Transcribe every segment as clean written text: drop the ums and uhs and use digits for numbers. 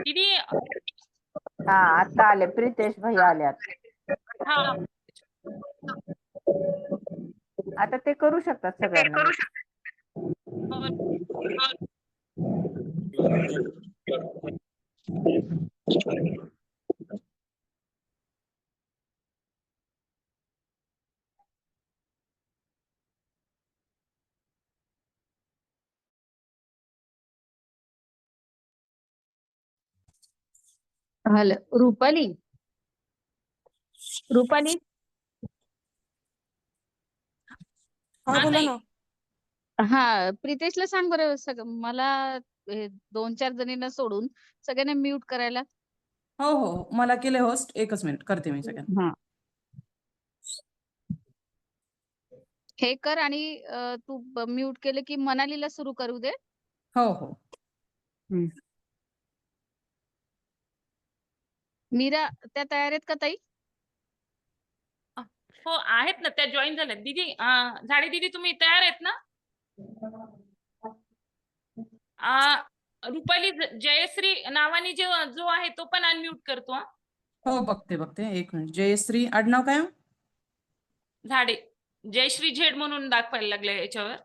दीदी हा आता आले, प्रितेश भैया आल्यात. हा आता ते करू शकतात सगळ्यांना. हॅलो रुपाली. रुपाली हा बोला ना. हा प्रितेशला सांग बरं मला 2-4 जणींना सोडून सगळ्यांना म्यूट करायला. हो हो मला केले होस्ट. एकच मिनिट करते मी सगळ्यांना. हा हे कर आणि तू म्यूट केलं की मनालीला सुरू करू दे. हो हो मीरा त्या तयार आहेत का ताई? हो आहेत ना, त्या जॉईन झाल्यात. दीदी झाडे दीदी तुम्ही तयार आहेत ना? रुपाली जयश्री नावाने जो आहे तो पण अनम्यूट करतो. हो बघते एक मिनिट. जयश्री आडनाव काय? झाडे जयश्री झेड म्हणून दाखवायला लागले याच्यावर.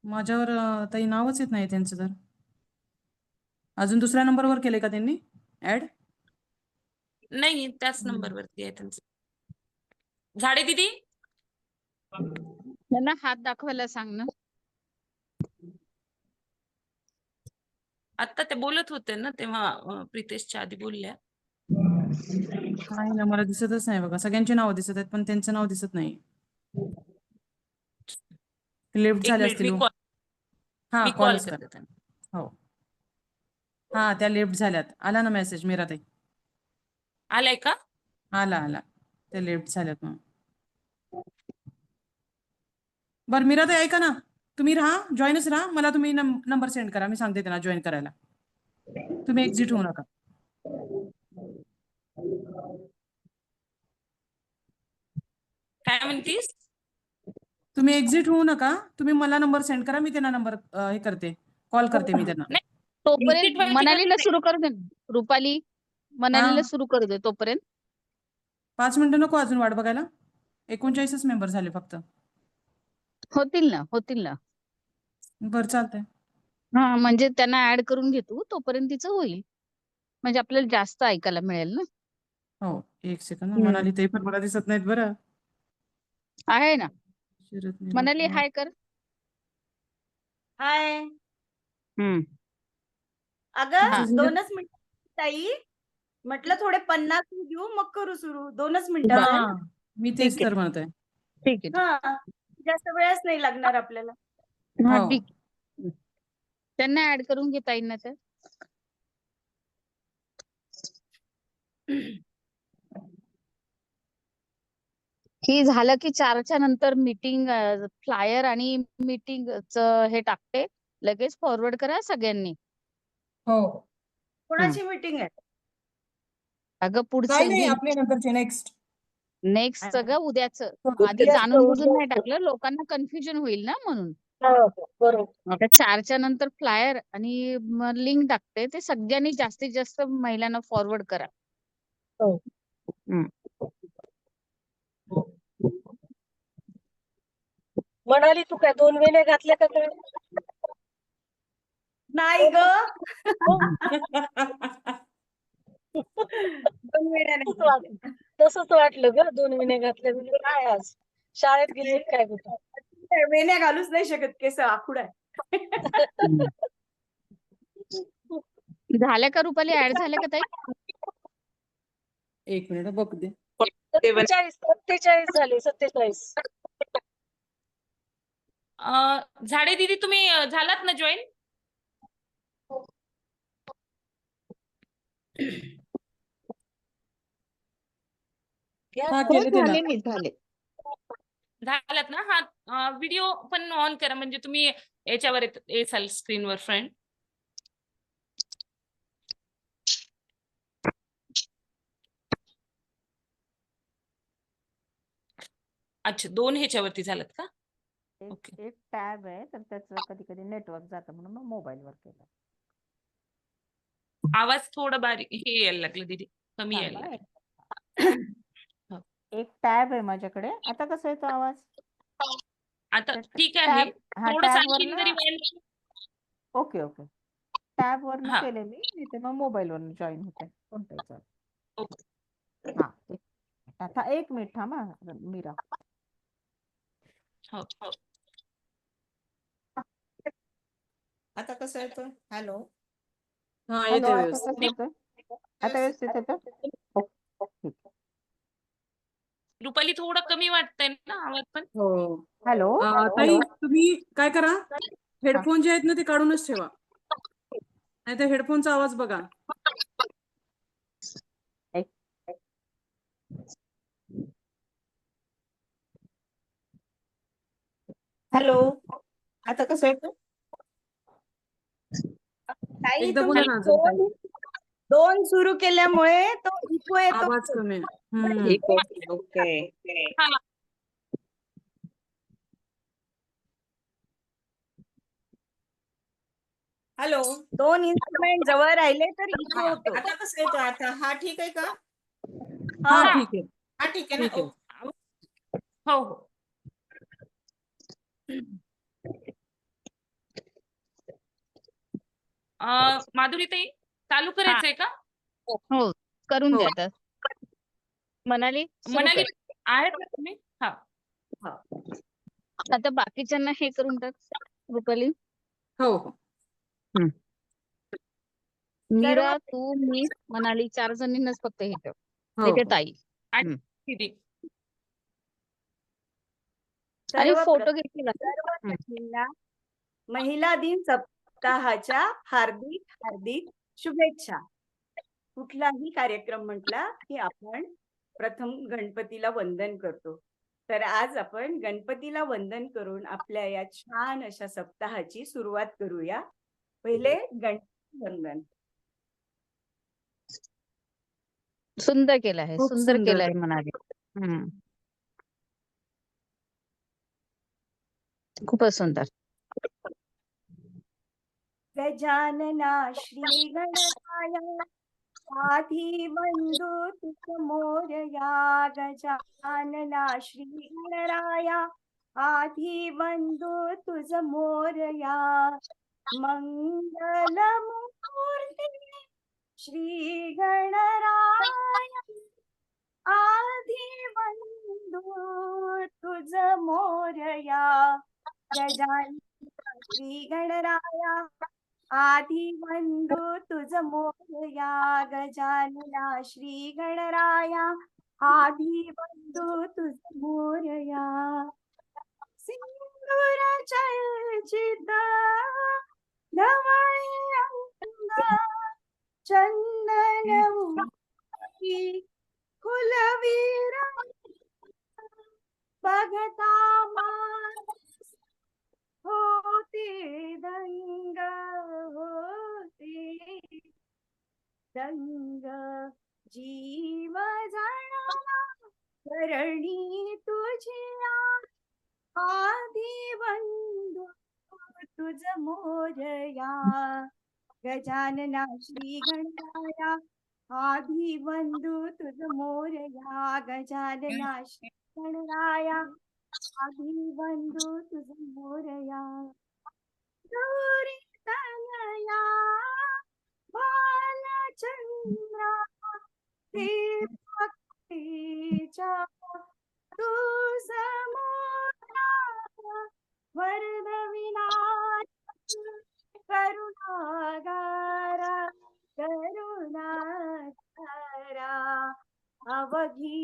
माझ्यावर ताई नावच येत नाही त्यांचं. तर अजून दुसऱ्या नंबरवर केले का त्यांनी ऍड? नाही त्याच नंबरवरती आहे त्यांचं. झाडे दीदी त्यांना हात दाखवायला सांग ना. आता ते बोलत होते ना तेव्हा प्रितेशच्या आधी बोलल्या. नाही ना, मला दिसतच नाही बघा. सगळ्यांची नावं दिसत आहेत पण त्यांचं नाव दिसत नाही. लेफ्ट एक झाले मिनिट असतील. हा मी कॉल कॉलच कर. करते त्यांना. हो हा त्या लेफ्ट झाल्यात. आला ना मेसेज मीरा ताई? आलाय का? आला त्या लेफ्ट झाल्यात मग. बरं मीरा ताई ऐका ना, तुम्ही राहा, जॉईनच राहा. मला तुम्ही नंबर सेंड करा, मी सांगते त्यांना जॉईन करायला. तुम्ही एक्झिट होऊ नका. काय म्हणतीस? तुम्ही एक्झिट होऊ नका. तुम्ही मला नंबर सेंड करा, मी त्यांना नंबर हे करते, कॉल करते मी त्यांना. नाही तोपर्यंत exit व्हायची गरज मनालीला नाही. सुरू करू दे. रुपाली मनालीला हा सुरू करू दे तोपर्यंत. 5 मिनिटं नको अजून वाट बघायला? 39च मेंबर झाले फक्त. होतील ना. बरं चालतंय. हा म्हणजे त्यांना ऍड करून घेतो तोपर्यंत तिचं होईल. म्हणजे आपल्याला जास्त ऐकायला मिळेल ना. हो एक सेकंद. मनाली ताई पण मला दिसत नाहीत बरं. आहे ना. शरद मनाली निरागुवा. हाय कर. हाय. हा. अगं 2च मिनिट ताई, म्हटलं थोडे 50 घेऊ मग करू सुरू. 2च मिनिटाचं आहे ना. मी तेच तर म्हणतोय. ठीक आहे. हा जास्त वेळच नाही लागणार आपल्याला. हा हो. ठीक. त्यांना ऍड करून घे ताईंना तर. ही झालं की 4च्या नंतर मीटिंग फ्लायर आणि मीटिंगच हे टाकते. लगेच फॉरवर्ड करा सगळ्यांनी. हो कोणाची मीटिंग आहे? अगं पुढचं काय नाही, आपल्या नंतरचे नेक्स्ट सगळं उद्याचं. आधी उद्याच जाणून बुजून नाही टाकलं, लोकांना कन्फ्युजन होईल ना म्हणून. बरोबर. आता 4च्या नंतर फ्लायर आणि लिंक टाकते. ते सगळ्यांनी जास्तीत जास्त महिलांना फॉरवर्ड करा. हो. म्हणाली तू काय 2 वेण्या घातल्या का काय? नाही ग. 2 वेळा नाही. तसंच वाटलं ग 2 वेण्या घातल्या म्हणजे काय आज शाळेत गेली काय कुठं? वेण्या घालूच नाही शकत, केस आखूड आहे. झाल्या का रुपाली? ऍड झाल्या का ताई? एक मिनिट बघते. 47 झाले. 47. झाडे दीदी तुम्ही झालात ना जॉईन? हा केले ते ना. झाले. झालात ना? हा व्हिडिओ पण ऑन करा म्हणजे तुम्ही याच्यावर येसाल स्क्रीनवर फ्रेंड. अच्छा 2 ह्याच्यावरती झालं का? ओके. एक टॅब आहे तर त्याचं कधी कधी नेटवर्क जातं म्हणून मग मोबाईलवर केलं. आवाज थोडा बारीक हे यायला लागलं दीदी, कमी यायला थांबा लागलं. हो. एक टॅब आहे माझ्याकडे. आता कसा येतो आवाज? आता तर ठीक आहे. हा थोडंसं टॅब आणखीन जरी वरनं वाढलं. Okay okay. टॅब वरनं हा. केले मी, नाही तर मग मोबाईल वरनं जॉईन होते कोणताही चालेल. ओके. हा आता 1 मिनिट थांबा मीरा. हो. आता कसं येतोय? हॅलो हा हॅलो येते आता व्यवस्थित. कसं येतोय? आता व्यवस्थित येतं? ठीक आहे. रुपाली थोडं कमी वाटतंय ना आवाज पण? हो. हॅलो ताई तुम्ही काय करा, हा. हेडफोन जे आहेत ना ते काढूनच ठेवा, नाही तर हेडफोनचा आवाज बघा. हॅलो आता कसं येतं? ताई एकदा तुम्ही बोला ना अजून ताई. दोन सुरू केल्यामुळे तो इको येतो. आवाज कमी आहे. ओके. हा. हॅलो 2 इन्स्ट्रुमेंट जवळ राहिले तर इको होतो. आता कसं येतो? आता हा ठीक आहे का? हा हा. ठीक आहे. हा ठीक आहे ना? ठीक आहे. हो हो. माधुरी ताई चालू करायचंय का? हो करून हो. द्या आता. मनाली सुरू मनाली कर. आहेत का तुम्ही? हा. आता बाकीच्यांना हे करून टाक रुपाली. हो हो. मीरा, तू, मी, मनाली 4 जणींनाच फक्त हे ठेव. हो, तिथे हो. ताई आणि दीदी. आणि सर्व फोटो घेतला. महिला महिला दिन सप्ताहाच्या हार्दिक हार्दिक शुभेच्छा. कुठलाही कार्यक्रम म्हटला की आपण प्रथम गणपतीला वंदन करतो. तर आज आपण गणपतीला वंदन करून आपल्या या छान अशा सप्ताहाची सुरुवात करूया. पहिले गणपती वंदन. सुंदर केलं आहे, खूप सुंदर सुंदर. केलं आहे मनाली. खूपच सुंदर. गजानना श्री गणराया आधी वंदू तुझ मोरया. गजानना श्री गणराया आधी वंदू तुझ मोरया. मंगल मूर्ती श्री गणराया आधी वंदू तुझ मोरया. गजानना श्री गणराया आधी वंदू तुझ मोरया. गजानना श्री गणराया आधी वंदू तुझ मोरया. सिंदूर चर्चित धवळे अंग चंदन उमटी कुलवीर बघता मानस होते दंग. होते दंग. जीव जाणारा करणी तुझिया आधी वंदू तुझ मोरया. गजानना श्री गणराया आधी वंदू तुझ मोरया. गजानना श्री गणराया आधी वंदू तुझ मोरया. गौरी तनया बालचंद्रा ते भक्तीच्या तुझ मोरया. वरद विनायक करुणागारा करुणागारा अवघी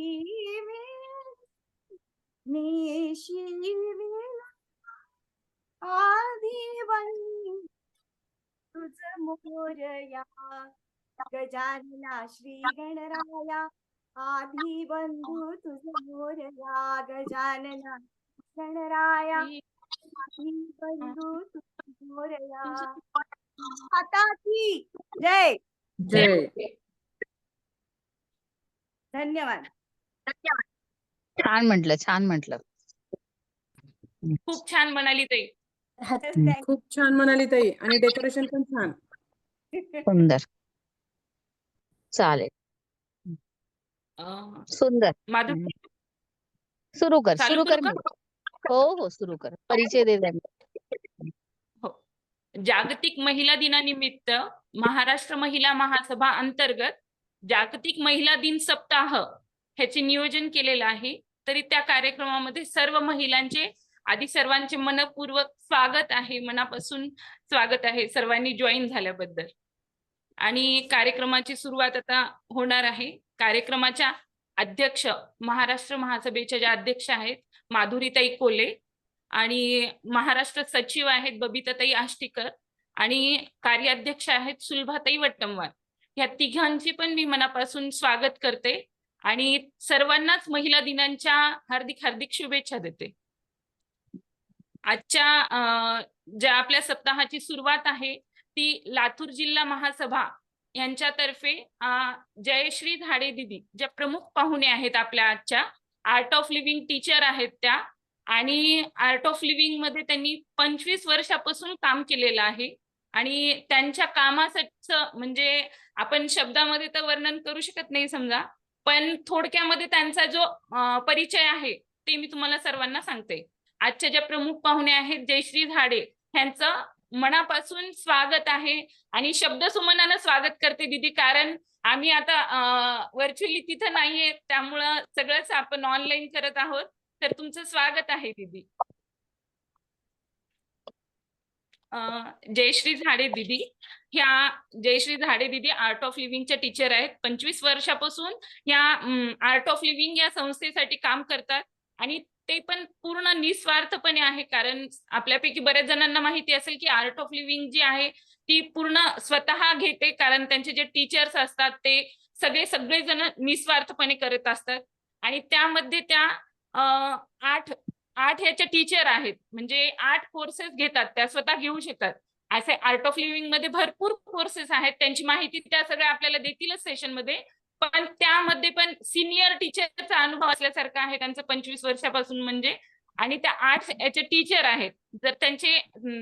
निशी आधी वंदू तुझ मोरया. गजानना श्री गणराया आधी वंदू तुझ मोरया. गजानना गणराया आधी वंदू तुझ मोरया. हाताची जय. जय. धन्यवाद. छान म्हटलं, छान म्हटलं. खूप छान म्हणाली ताई. खूप छान म्हणाली ताई आणि डेकोरेशन पण छान. सुंदर. चालेल. अं, सुंदर. माधुरी सुरू कर चालू सुरू करू कर का? मी. हो सुरू कर. परिचय दे त्यांना. हो. जागतिक महिला दिनानिमित्त महाराष्ट्र महिला महासभा अंतर्गत जागतिक महिला दिन सप्ताह ह्याचे नियोजन केलेलं आहे. तरी त्या कार्यक्रमामध्ये सर्व महिलांचे आधी सर्वांचे मनपूर्वक स्वागत आहे, मनापासून स्वागत आहे सर्वांनी जॉईन झाल्याबद्दल. आणि कार्यक्रमाची सुरुवात आता होणार आहे. कार्यक्रमाच्या अध्यक्ष महाराष्ट्र महासभेच्या ज्या अध्यक्ष आहेत माधुरीताई कोले आणि महाराष्ट्र सचिव आहेत बबिताताई आष्टीकर आणि कार्याध्यक्ष आहेत सुलभाताई वट्टमवार. या तिघांची पण मी मनापासून स्वागत करते आणि सर्वांनाच महिला दिनाच्या हार्दिक हार्दिक शुभेच्छा देते. आजच्या ज्या आपल्या सप्ताहाची सुरुवात आहे ती लातूर जिल्हा महासभा यांच्यातर्फे जयश्री धाडे दिदी ज्या प्रमुख पाहुणे आहेत आपल्या आजच्या, आर्ट ऑफ लिव्हिंग टीचर आहेत त्या आणि आर्ट ऑफ लिव्हिंग मध्ये त्यांनी 25 वर्षापासून काम केलेलं आहे आणि त्यांच्या कामासाठी म्हणजे आपण शब्दामध्ये तर वर्णन करू शकत नाही समजा, पण थोडक्यामध्ये त्यांचा जो परिचय आहे ते मी तुम्हाला सर्वांना सांगते. आजच्या ज्या प्रमुख पाहुणे आहेत जयश्री धाडे यांचं मनापासून स्वागत आहे आणि शब्दसुमनानं स्वागत करते दीदी, कारण आम्ही आता व्हर्च्युअली तिथं नाहीये त्यामुळं सगळंच आपण ऑनलाईन करत आहोत. तर तुमचं स्वागत आहे दीदी. जयश्री झाडे दीदी ह्या जयश्री झाडे दीदी आर्ट ऑफ लिव्हिंगच्या टीचर आहेत. 25 वर्षापासून या आर्ट ऑफ लिव्हिंग या संस्थेसाठी काम करतात आणि ते पण पूर्ण निस्वार्थपणे आहे, कारण आपल्यापैकी बऱ्याच जणांना माहिती असेल की आर्ट ऑफ लिव्हिंग जी आहे ती पूर्ण स्वतः घेते, कारण त्यांचे जे टीचर्स असतात ते सगळेजण निस्वार्थपणे करत असतात आणि त्यामध्ये त्या 8 ह्याच्या टीचर आहेत, म्हणजे 8 कोर्सेस घेतात, त्या स्वतः घेऊ शकतात. असे आर्ट ऑफ लिव्हिंग मध्ये भरपूर कोर्सेस आहेत, त्यांची माहिती त्या सगळ्या आपल्याला देतीलच सेशन मध्ये, पण त्यामध्ये पण सिनियर टीचरचा अनुभव असल्यासारखा आहे त्यांचं 25 वर्षापासून म्हणजे. आणि त्या 8 याचे टीचर आहेत. जर त्यांचे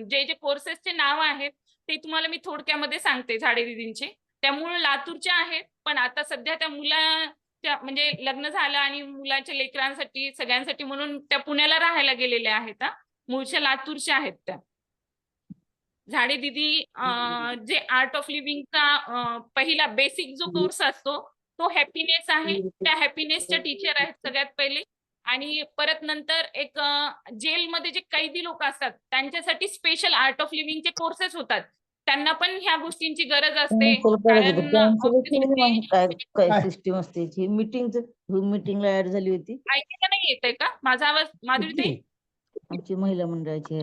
जे कोर्सेसचे नाव आहेत ते तुम्हाला मी थोडक्यामध्ये सांगते. झाडे दीदींचे त्या मूळ लातूरच्या आहेत, पण आता सध्या त्या मुलाच्या म्हणजे लग्न झालं आणि मुलाच्या लेकरांसाठी सगळ्यांसाठी म्हणून त्या पुण्याला राहायला गेलेल्या आहेत. मूळच्या लातूरच्या आहेत त्या. झाडे दीदी जे आर्ट ऑफ लिव्हिंगचा पहिला बेसिक जो कोर्स असतो तो हॅपीनेस आहे, त्या हॅपीनेसच्या टीचर आहेत सगळ्यात पहिले. आणि परत नंतर एक जेलमध्ये जे कैदी लोक असतात त्यांच्यासाठी स्पेशल आर्ट ऑफ लिव्हिंगचे कोर्सेस होतात, त्यांना पण ह्या गोष्टींची गरज असते. काय सिस्टीम असते मीटिंगला ऍड झाली होती. ऐकायला नाही येतंय का माझा आवाज माधुरी? आमची महिला मंडळाची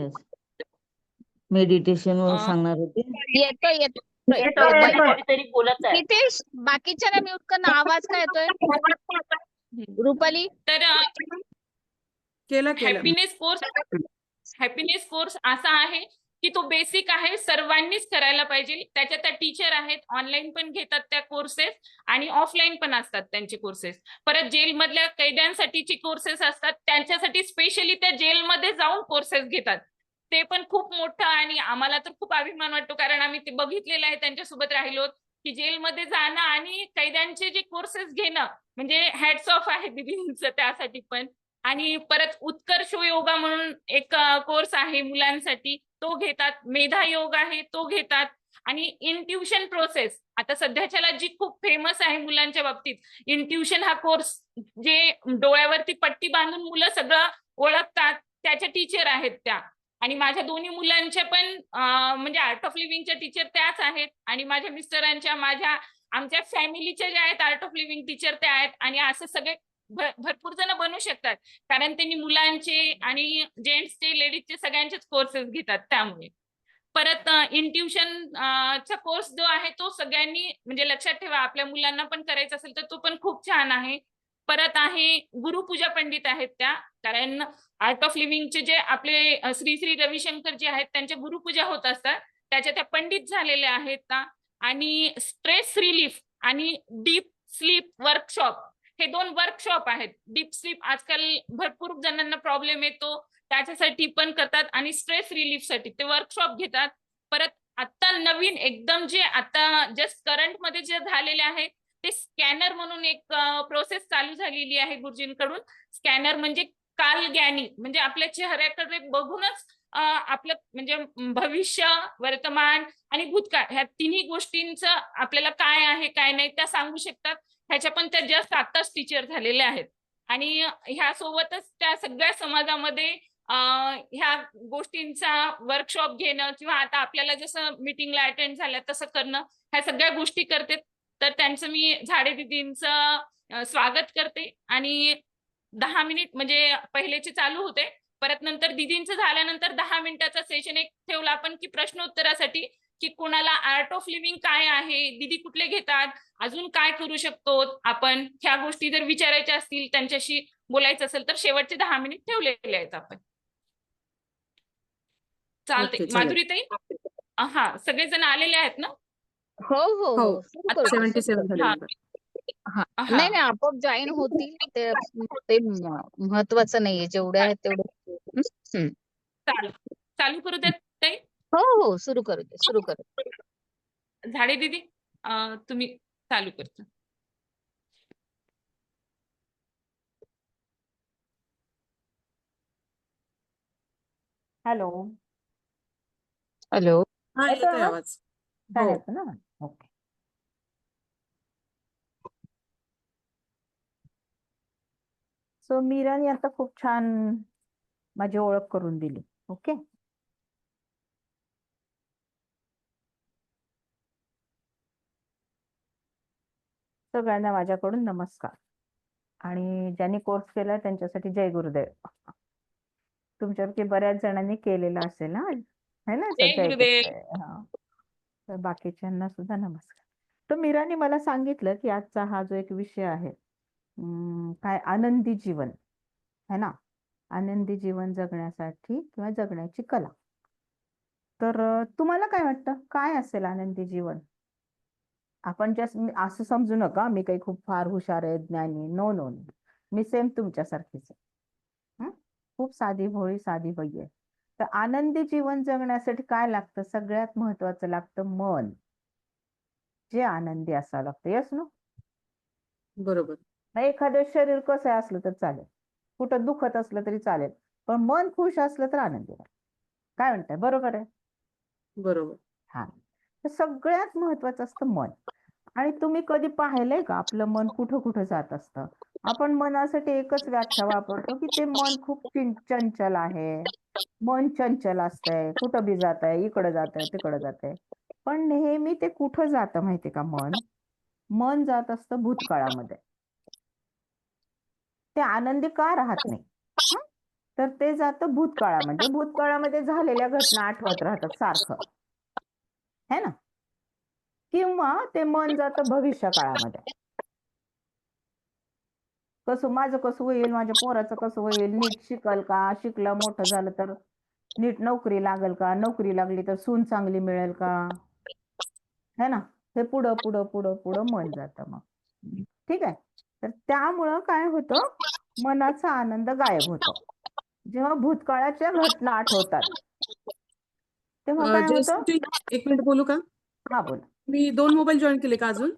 मेडिटेशन सांगणार होते. येतोय नितेश, बाकीच्या म्यूट कर, आवाज काय येतोय? रुपाली तर केला हॅपीनेस कोर्स असा आहे की तो बेसिक आहे, सर्वांनीच करायला पाहिजे. त्याच्या त्या टीचर आहेत, ऑनलाईन पण घेतात त्या कोर्सेस आणि ऑफलाईन पण असतात त्यांचे कोर्सेस. परत जेलमधल्या कैद्यांसाठीचे कोर्सेस असतात, त्यांच्यासाठी स्पेशली त्या जेलमध्ये जाऊन कोर्सेस घेतात. ते पण खूप मोठं आणि आम्हाला तर खूप अभिमान वाटतो, कारण आम्ही ते बघितलेलं आहे, त्यांच्यासोबत राहिलो की जेलमध्ये जाणं आणि कैद्यांचे जे कोर्सेस घेणं म्हणजे हॅट्स ऑफ आहे दीदींचं त्यासाठी पण. आणि परत उत्कर्ष योगा म्हणून एक कोर्स आहे मुलांसाठी, तो घेतात. मेधा योग आहे तो घेतात. आणि इंट्युशन प्रोसेस आता सध्याच्याला जी खूप फेमस आहे मुलांच्या बाबतीत, इंट्युशन हा कोर्स जे डोळ्यावरती पट्टी बांधून मुलं सगळं ओळखतात त्याच्या टीचर आहेत त्या. आणि माझ्या दोन्ही मुलांच्या पण म्हणजे आर्ट ऑफ लिव्हिंगच्या टीचर त्याच आहेत आणि माझ्या मिस्टरांच्या आमच्या फॅमिलीच्या ज्या आहेत आर्ट ऑफ लिव्हिंग टीचर त्या आहेत. आणि असं सगळे भरपूर जण बनू शकतात, कारण त्यांनी मुलांचे आणि जेंट्सचे लेडीजचे सगळ्यांचेच कोर्सेस घेतात त्यामुळे. परत इंट्युशन चा कोर्स जो आहे तो सगळ्यांनी म्हणजे लक्षात ठेवा, आपल्या मुलांना पण करायचा असेल तर तो पण खूप छान आहे. परत आहे गुरुपूजा पंडित आहेत त्या, कारण आर्ट ऑफ लिव्हिंगचे जे आपले श्री रविशंकर जे आहेत त्यांच्या गुरुपूजा होत असतात, त्याच्या त्या पंडित झालेल्या आहेत. आणि स्ट्रेस रिलीफ आणि डीप स्लीप वर्कशॉप हे 2 वर्कशॉप आहेत. डीप स्लीप आजकाल भरपूर जणांना प्रॉब्लेम येतो, त्याच्यासाठी पण करतात आणि स्ट्रेस रिलीफसाठी ते वर्कशॉप घेतात. परत आता नवीन एकदम जे आता जस्ट करंट मध्ये जे झालेले आहे ते स्कॅनर म्हणून एक प्रोसेस चालू झालेली आहे गुरुजींकडून. स्कॅनर म्हणजे कालज्ञानी, म्हणजे आपल्या चेहऱ्याकडे बघूनच आपलं म्हणजे भविष्य, वर्तमान आणि भूतकाळ ह्या तिन्ही गोष्टींचं आपल्याला काय आहे काय नाही त्या सांगू शकतात. ह्याच्या पण त्या जस्ट आताच टीचर झालेल्या आहेत आणि ह्या सोबतच त्या सगळ्या समाजामध्ये ह्या गोष्टींचा वर्कशॉप घेणं किंवा आता आपल्याला जसं मीटिंगला अटेंड झाल्या तसं करणं, ह्या सगळ्या गोष्टी करते. तर त्यांचं मी झाडे दीदींचं स्वागत करते आणि 10 मिनिट म्हणजे पहिलेचे चालू होते, परत नंतर दीदींचं झाल्यानंतर 10 मिनिटाचा सेशन एक ठेवला आपण की प्रश्नोत्तरासाठी, की कोणाला आर्ट ऑफ लिव्हिंग काय आहे, दीदी कुठले घेतात, अजून काय करू शकतो आपण, ह्या गोष्टी जर विचारायच्या असतील, त्यांच्याशी बोलायचं असेल तर शेवटचे 10 मिनिट ठेवलेले आहेत आपण. चालते. ओके, चालेल. माधुरीताई, हा सगळेजण आलेले आहेत ना? हो हो हो हो सुरू करू. 77 झाले हा. नंबर. हा हा. नाही नाही आपोआप जॉईन होतील ते ते महत्वाचं नाहीये, जेवढे आहेत तेवढे. हम्म. चालू करू द्या ताई. हो हो सुरू करू दे सुरू करू. झाडे दीदी, तुम्ही चालू करता. Hello, hello. हा येतोय येतोय आवाज? आवाज. छान हो. येतो ना? ओके. सो मीराने आता खूप छान माझी ओळख करून दिली. ओके. सगळ्यांना माझ्याकडून नमस्कार आणि ज्यांनी कोर्स केला त्यांच्यासाठी जय गुरुदेव. तुमच्यापैकी बऱ्याच जणांनी केलेला असेल ना, है ना? जय जय गुरुदेव. गुरुदेव. हा. तर बाकीच्यांना सुद्धा नमस्कार. तर मीराने मला सांगितलं की आजचा हा जो एक विषय आहे, काय आनंदी जीवन, है ना? आनंदी जीवन जगण्यासाठी किंवा जगण्याची कला. तर तुम्हाला काय वाटतं, काय असेल आनंदी जीवन? आपण जस्ट असं समजू नका मी काही खूप फार हुशार आहे, ज्ञानी. नो नो नो, मी सेम तुमच्यासारखीच आहे. खूप साधी भोळी साधी बाई आहे. तर आनंदी जीवन जगण्यासाठी काय लागतं? सगळ्यात महत्वाचं लागतं मन, जे आनंदी असावं लागतं. Yes no? बरोबर. एखादं शरीर कसं असलं तर चालेल, कुठं दुखत असलं तरी चालेल, पण मन खुश असलं तर आनंदी राहील. काय म्हणताय? बरोबर आहे? बरोबर. हा. तर सगळ्यात महत्वाचं असतं मन. आणि तुम्ही कधी पाहिलंय का आपलं मन कुठं कुठं जात असतं? आपण मनासाठी एकच व्याख्या वापरतो की ते मन खूप चंचल आहे, मन चंचल असतंय, कुठं बी जात आहे, इकडं जात आहे तिकडं जात आहे. पण नेहमी ते कुठं जातं माहितीये का? मन जात असतं भूतकाळामध्ये. ते आनंदी का राहत नाही? तर ते जातं भूतकाळामध्ये. भूतकाळामध्ये झालेल्या घटना आठवत राहतात सारखं, है ना? किंवा ते मन जातं भविष्य काळामध्ये. माझं कसं होईल, माझ्या पोराचं कसं होईल, नीट शिकल का, शिकलं मोठं झालं तर नीट नोकरी लागल का, नोकरी लागली तर सून चांगली मिळेल का, है ना? हे पुढं पुढं पुढं पुढं मन जातं मग. ठीक आहे. तर त्यामुळं काय होतं, मनाचा आनंद गायब होतो. जेव्हा भूतकाळाच्या घटना आठवतात तेव्हा काय होतं? जयश्री, एक मिनिट बोलू का? हा बोला. मी 2 मोबाईल जॉईन केले का अजून?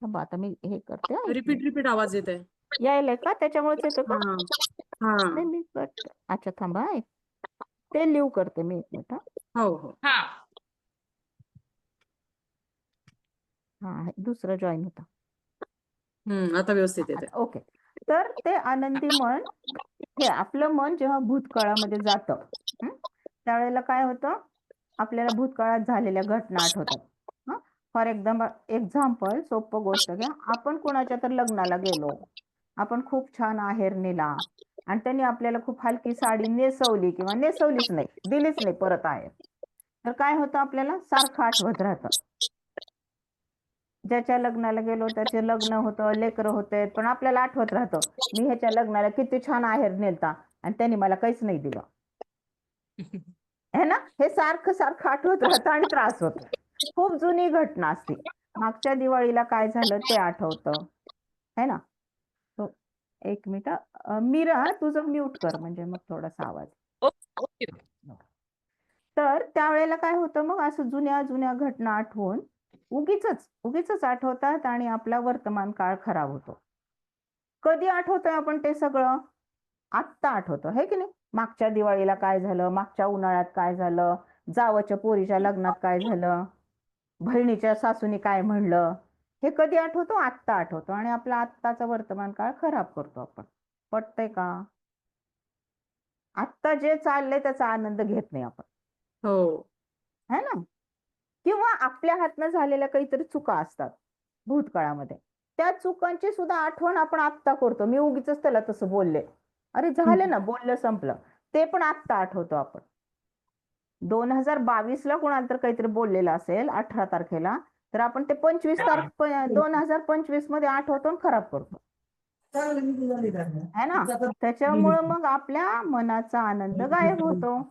थांबा, आता मी हे करते हा, एक रिपीट मिनिट. रिपीट आवाज येत आहे. यायलंय का? त्याच्यामुळेच येतं का? हा हा. नाही मी अच्छा थांबा हा, ते लिव करते मी, एक मिनिट. हो हो. हा. हा दुसरं जॉईन होता. आता व्यवस्थित येते. ओके. तर ते आनंदी मन, हे आपलं मन जेव्हा भूतकाळामध्ये जातं, त्यावेळेला काय होतं, आपल्याला भूतकाळात झालेल्या घटना आठवतात. फॉर एक्झाम्पल, सोपं गोष्ट घ्या. आपण कोणाच्या तर लग्नाला गेलो, आपण खूप छान आहेर नेला आणि त्यांनी आपल्याला खूप हलकी साडी नेसवली किंवा नेसवलीच नाही, दिलीच नाही परत आहेर, तर काय होतं, आपल्याला सारखं आठवत राहतं. ज्याच्या लग्नाला गेलो त्याचे लग्न होतं, लेकरं होते, पण आपल्याला आठवत राहतं मी ह्याच्या लग्नाला किती छान आहेर नेलता आणि त्यांनी मला काहीच नाही दिलं, है ना? हे सारखं सारखं आठवत राहतं आणि त्रास होतो. खूप जुनी घटना असते. मागच्या दिवाळीला काय झालं ते आठवतं, है ना. तो एक मिनिट मीरा तुझं म्यूट कर म्हणजे मग थोडासा आवाज. ओके. तर त्यावेळेला काय होतं मग असं जुन्या जुन्या घटना आठवून उगीचच आठवतात आणि आपला वर्तमान काळ खराब होतो. कधी आठवतोय आपण ते सगळं? आत्ता आठवतो है की नाही. मागच्या दिवाळीला काय झालं, मागच्या उन्हाळ्यात काय झालं, जावच्या पोरीच्या लग्नात काय झालं, बहिणीच्या सासूने काय म्हणलं, हे कधी आठवतो? आत्ता आठवतो आणि आपला आत्ताचा वर्तमान काळ खराब करतो आपण. पटतंय का? आत्ता जे चाललंय त्याचा आनंद घेत नाही आपण, हो. है ना. किंवा आपल्या हातनं झालेल्या काहीतरी चुका असतात भूतकाळामध्ये, त्या चुकांची सुद्धा आठवण आपण आत्ता करतो. मी उगीच त्याला तसं बोलले, अरे झालं ना, बोललं संपलं, ते पण आत्ता आठवतो आपण. 2022ला कोणाला तर काहीतरी बोललेलं असेल 18 तारखेला, तर आपण ते 2025 मध्ये आठवतो आणि खराब करतो, है ना. त्याच्यामुळं मग आपल्या मनाचा आनंद गायब होतो.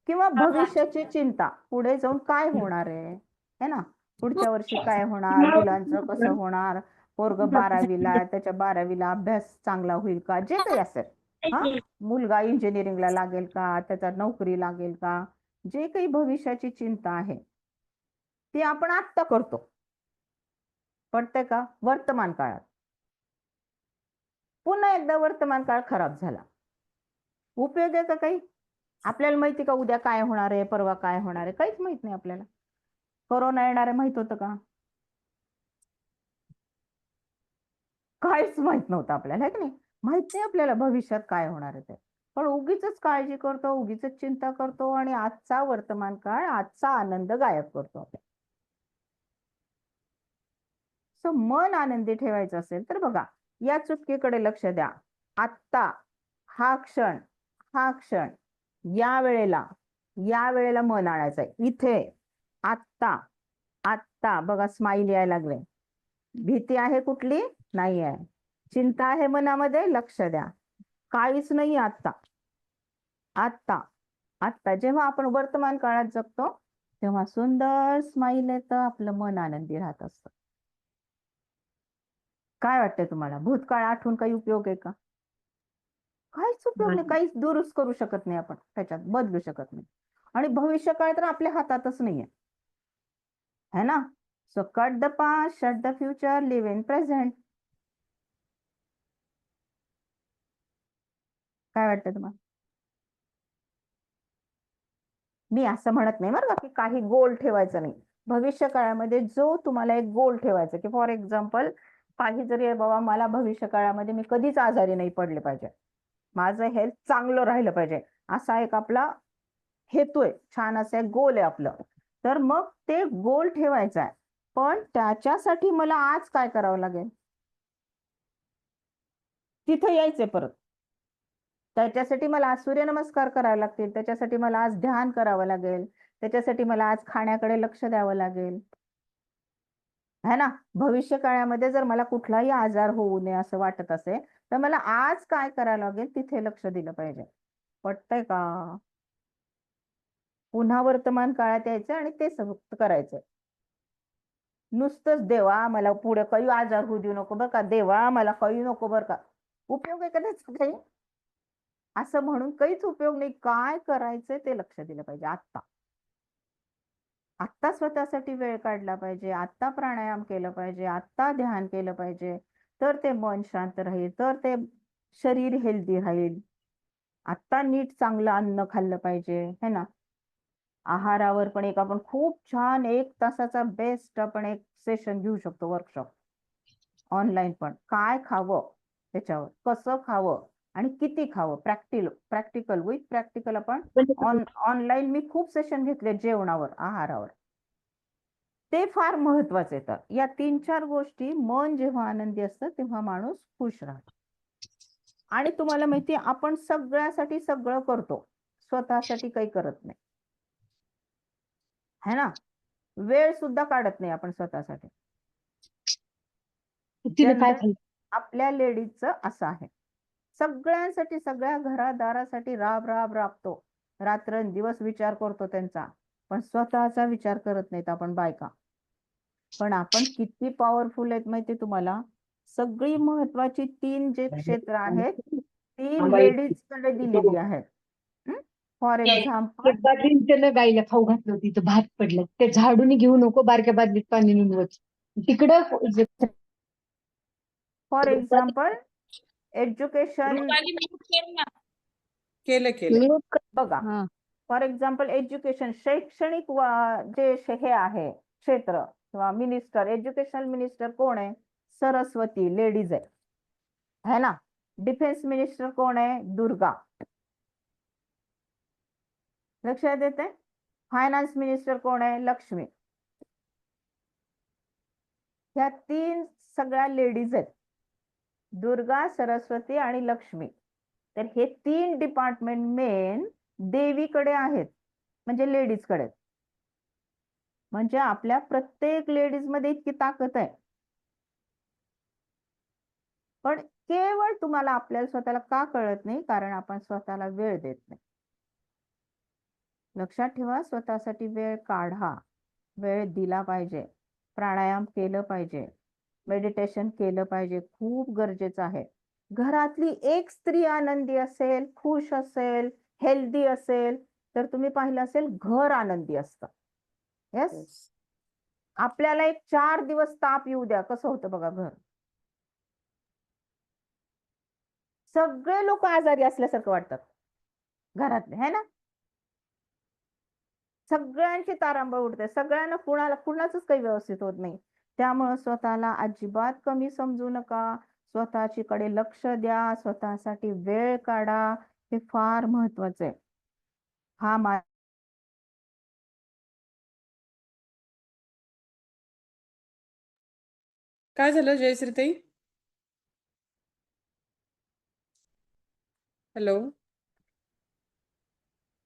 किंवा भविष्याची चिंता, पुढे जाऊन काय होणार आहे, है ना. पुढच्या वर्षी काय होणार, मुलांचं कसं होणार, पोरग 12वीला, त्याच्या 12वीला अभ्यास चांगला होईल का, जे काही असेल, हा, मुलगा इंजिनिअरिंगला लागेल का, त्याचा नोकरी लागेल का, जे काही भविष्याची चिंता आहे ती आपण आत्ता करतो. पटतंय का? वर्तमान काळात. पुन्हा एकदा वर्तमान काळ खराब झाला, उपयोग आहे का काही? आपल्याला माहिती का उद्या काय होणार आहे, परवा काय होणार आहे? काहीच माहित नाही आपल्याला. कोरोना येणार आहे माहित होतं का? काहीच माहित नव्हतं आपल्याला, है की नाही. माहित नाही आपल्याला भविष्यात काय होणार आहे ते, पण उगीच काळजी करतो, उगीच चिंता करतो आणि आजचा वर्तमान काळ, आजचा आनंद गायब करतो आपण. सो मन आनंदी ठेवायचं असेल तर बघा, या चुटकीकडे लक्ष द्या. आत्ता, हा क्षण, या वेळेला मन आणायचंय. इथे, आत्ता, आत्ता. बघा स्माइल यायला लागले. भीती आहे कुठली? नाही आहे. चिंता आहे मनामध्ये? लक्ष द्या. काहीच नाही आत्ता. आत्ता, आत्ता. जेव्हा आपण वर्तमान काळात जगतो तेव्हा सुंदर स्माइल येतं, आपलं मन आनंदी राहत असतं. काय वाटतंय तुम्हाला? भूतकाळ आठवून काही उपयोग आहे का? काहीच उपयोग नाही. काहीच दुरुस्त करू शकत नाही आपण, त्याच्यात बदलू शकत नाही. आणि भविष्यकाळ तर आपल्या हातातच नाहीये, है ना. So cut the past, shut the future, live in present. काय वाटतं तुम्हाला? मी असं म्हणत नाही बरं का की काही गोल ठेवायचं नाही. भविष्य काळामध्ये जो तुम्हाला एक गोल ठेवायचा, की फॉर एक्झाम्पल काही जरी आहे बाबा, मला भविष्य काळामध्ये मी कधीच आजारी नाही पडले पाहिजे, माझं हेल्थ चांगलं राहिलं पाहिजे, असा एक आपला हेतू आहे, छान असं एक गोल आहे आपलं. तर मग ते गोल ठेवायचा आहे, पण त्याच्यासाठी मला आज काय करावं लागेल? तिथे यायचंय परत. त्याच्यासाठी मला आज सूर्यनमस्कार करावे लागतील, त्याच्यासाठी मला आज ध्यान करावं लागेल, त्याच्यासाठी मला आज खाण्याकडे लक्ष द्यावं लागेल, है ना. भविष्य काळामध्ये जर मला कुठलाही आजार होऊ नये असं वाटत असेल तर मला आज काय करावं लागेल तिथे लक्ष दिलं पाहिजे. पटतंय का? पुन्हा वर्तमान काळात यायचं आणि ते फक्त करायचं. नुसतंच देवा मला पुढे काही आजार होऊ देऊ नको बरं का, देवा मला काही नको बरं का, उपयोग आहे का त्याचा काही? असं म्हणून काहीच उपयोग नाही. काय करायचंय ते लक्ष दिलं पाहिजे आत्ता. आत्ता स्वतःसाठी वेळ काढला पाहिजे, आत्ता प्राणायाम केलं पाहिजे, आत्ता ध्यान केलं पाहिजे, तर ते मन शांत राहील, तर ते शरीर हेल्दी राहील. आत्ता नीट चांगलं अन्न खाल्लं पाहिजे, है ना. आहारावर पण एक आपण खूप छान 1 तासाचा बेस्ट आपण एक सेशन घेऊ शकतो, वर्कशॉप ऑनलाईन पण. काय खावं, त्याच्यावर कसं खावं आणि किती खावं, प्रॅक्टिकल विथ प्रॅक्टिकल आपण ऑनलाईन मी खूप सेशन घेतले जेवणावर, आहारावर. ते फार महत्वाचे. तर या 3-4 गोष्टी, मन जेव्हा आनंदी असतं तेव्हा माणूस खुश राहतो. आणि तुम्हाला माहिती आहे आपण सगळ्यासाठी सगळं करतो, स्वतःसाठी काही करत नाही, है ना. वेळ सुद्धा काढत नाही आपण स्वतःसाठी. तिने काय जनरल खाल्लं? आपल्या लेडीजचं असं आहे, सगळ्यांसाठी, सगळ्या घरादारासाठी राबतो, रात्रंदिवस विचार करतो त्यांचा, पण स्वतःचा विचार करत नाहीत आपण बायका. पण आपण किती पॉवरफुल आहेत माहिती तुम्हाला. सगळी महत्वाची 3 जे क्षेत्र आहेत ती लेडीज कडे दिलेली आहेत. फॉर एक्झाम्पल बादलीत त्यानं गाईला खाऊ घातलं होतं, तिथं भात पडलं, ते झाडून घेऊ नको, बारक्या बादलीत पाणी निघवत तिकडं for example education Rupali mute कर ना. केलं म्यूट बघा. हा फॉर एक्झाम्पल एज्युकेशन शैक्षणिक जे हे आहे क्षेत्र किंवा मिनिस्टर एज्युकेशनल मिनिस्टर कोण आहे? सरस्वती लेडीज आहे ना. डिफेन्स मिनिस्टर कोण आहे? दुर्गा. लक्षात येते? फायनान्स मिनिस्टर कोण आहे? लक्ष्मी. ह्या 3 सगळ्या लेडीज आहेत, दुर्गा, सरस्वती आणि लक्ष्मी. तर हे 3 डिपार्टमेंट मेन देवीकडे आहेत, म्हणजे लेडीज कडे. म्हणजे आपल्या प्रत्येक लेडीज मध्ये इतकी ताकद आहे. पण केवळ तुम्हाला आपल्याला स्वतःला का कळत नाही? कारण आपण स्वतःला वेळ देत नाही. लक्षात ठेवा, स्वतःसाठी वेळ काढा, वेळ दिला पाहिजे. प्राणायाम केलं पाहिजे, मेडिटेशन केलं पाहिजे, खूप गरजेचं आहे. घरातली एक स्त्री आनंदी असेल, खुश असेल, हेल्दी असेल, तर तुम्ही पाहिलं असेल घर आनंदी असतं. येस. आपल्याला एक 4 दिवस ताप येऊ द्या, कसं होतं बघा घर. सगळे लोक आजारी असल्यासारखं वाटतात घरातले, है ना. सगळ्यांची तारांबळ उडते, सगळ्यांना कुणाचंच काही व्यवस्थित होत नाही. त्यामुळे स्वतःला अजिबात कमी समजू नका. स्वतःची कडे लक्ष द्या, स्वतःसाठी वेळ काढा. हे फार महत्वाचं आहे. हा काय झालं जयश्रीताई? हॅलो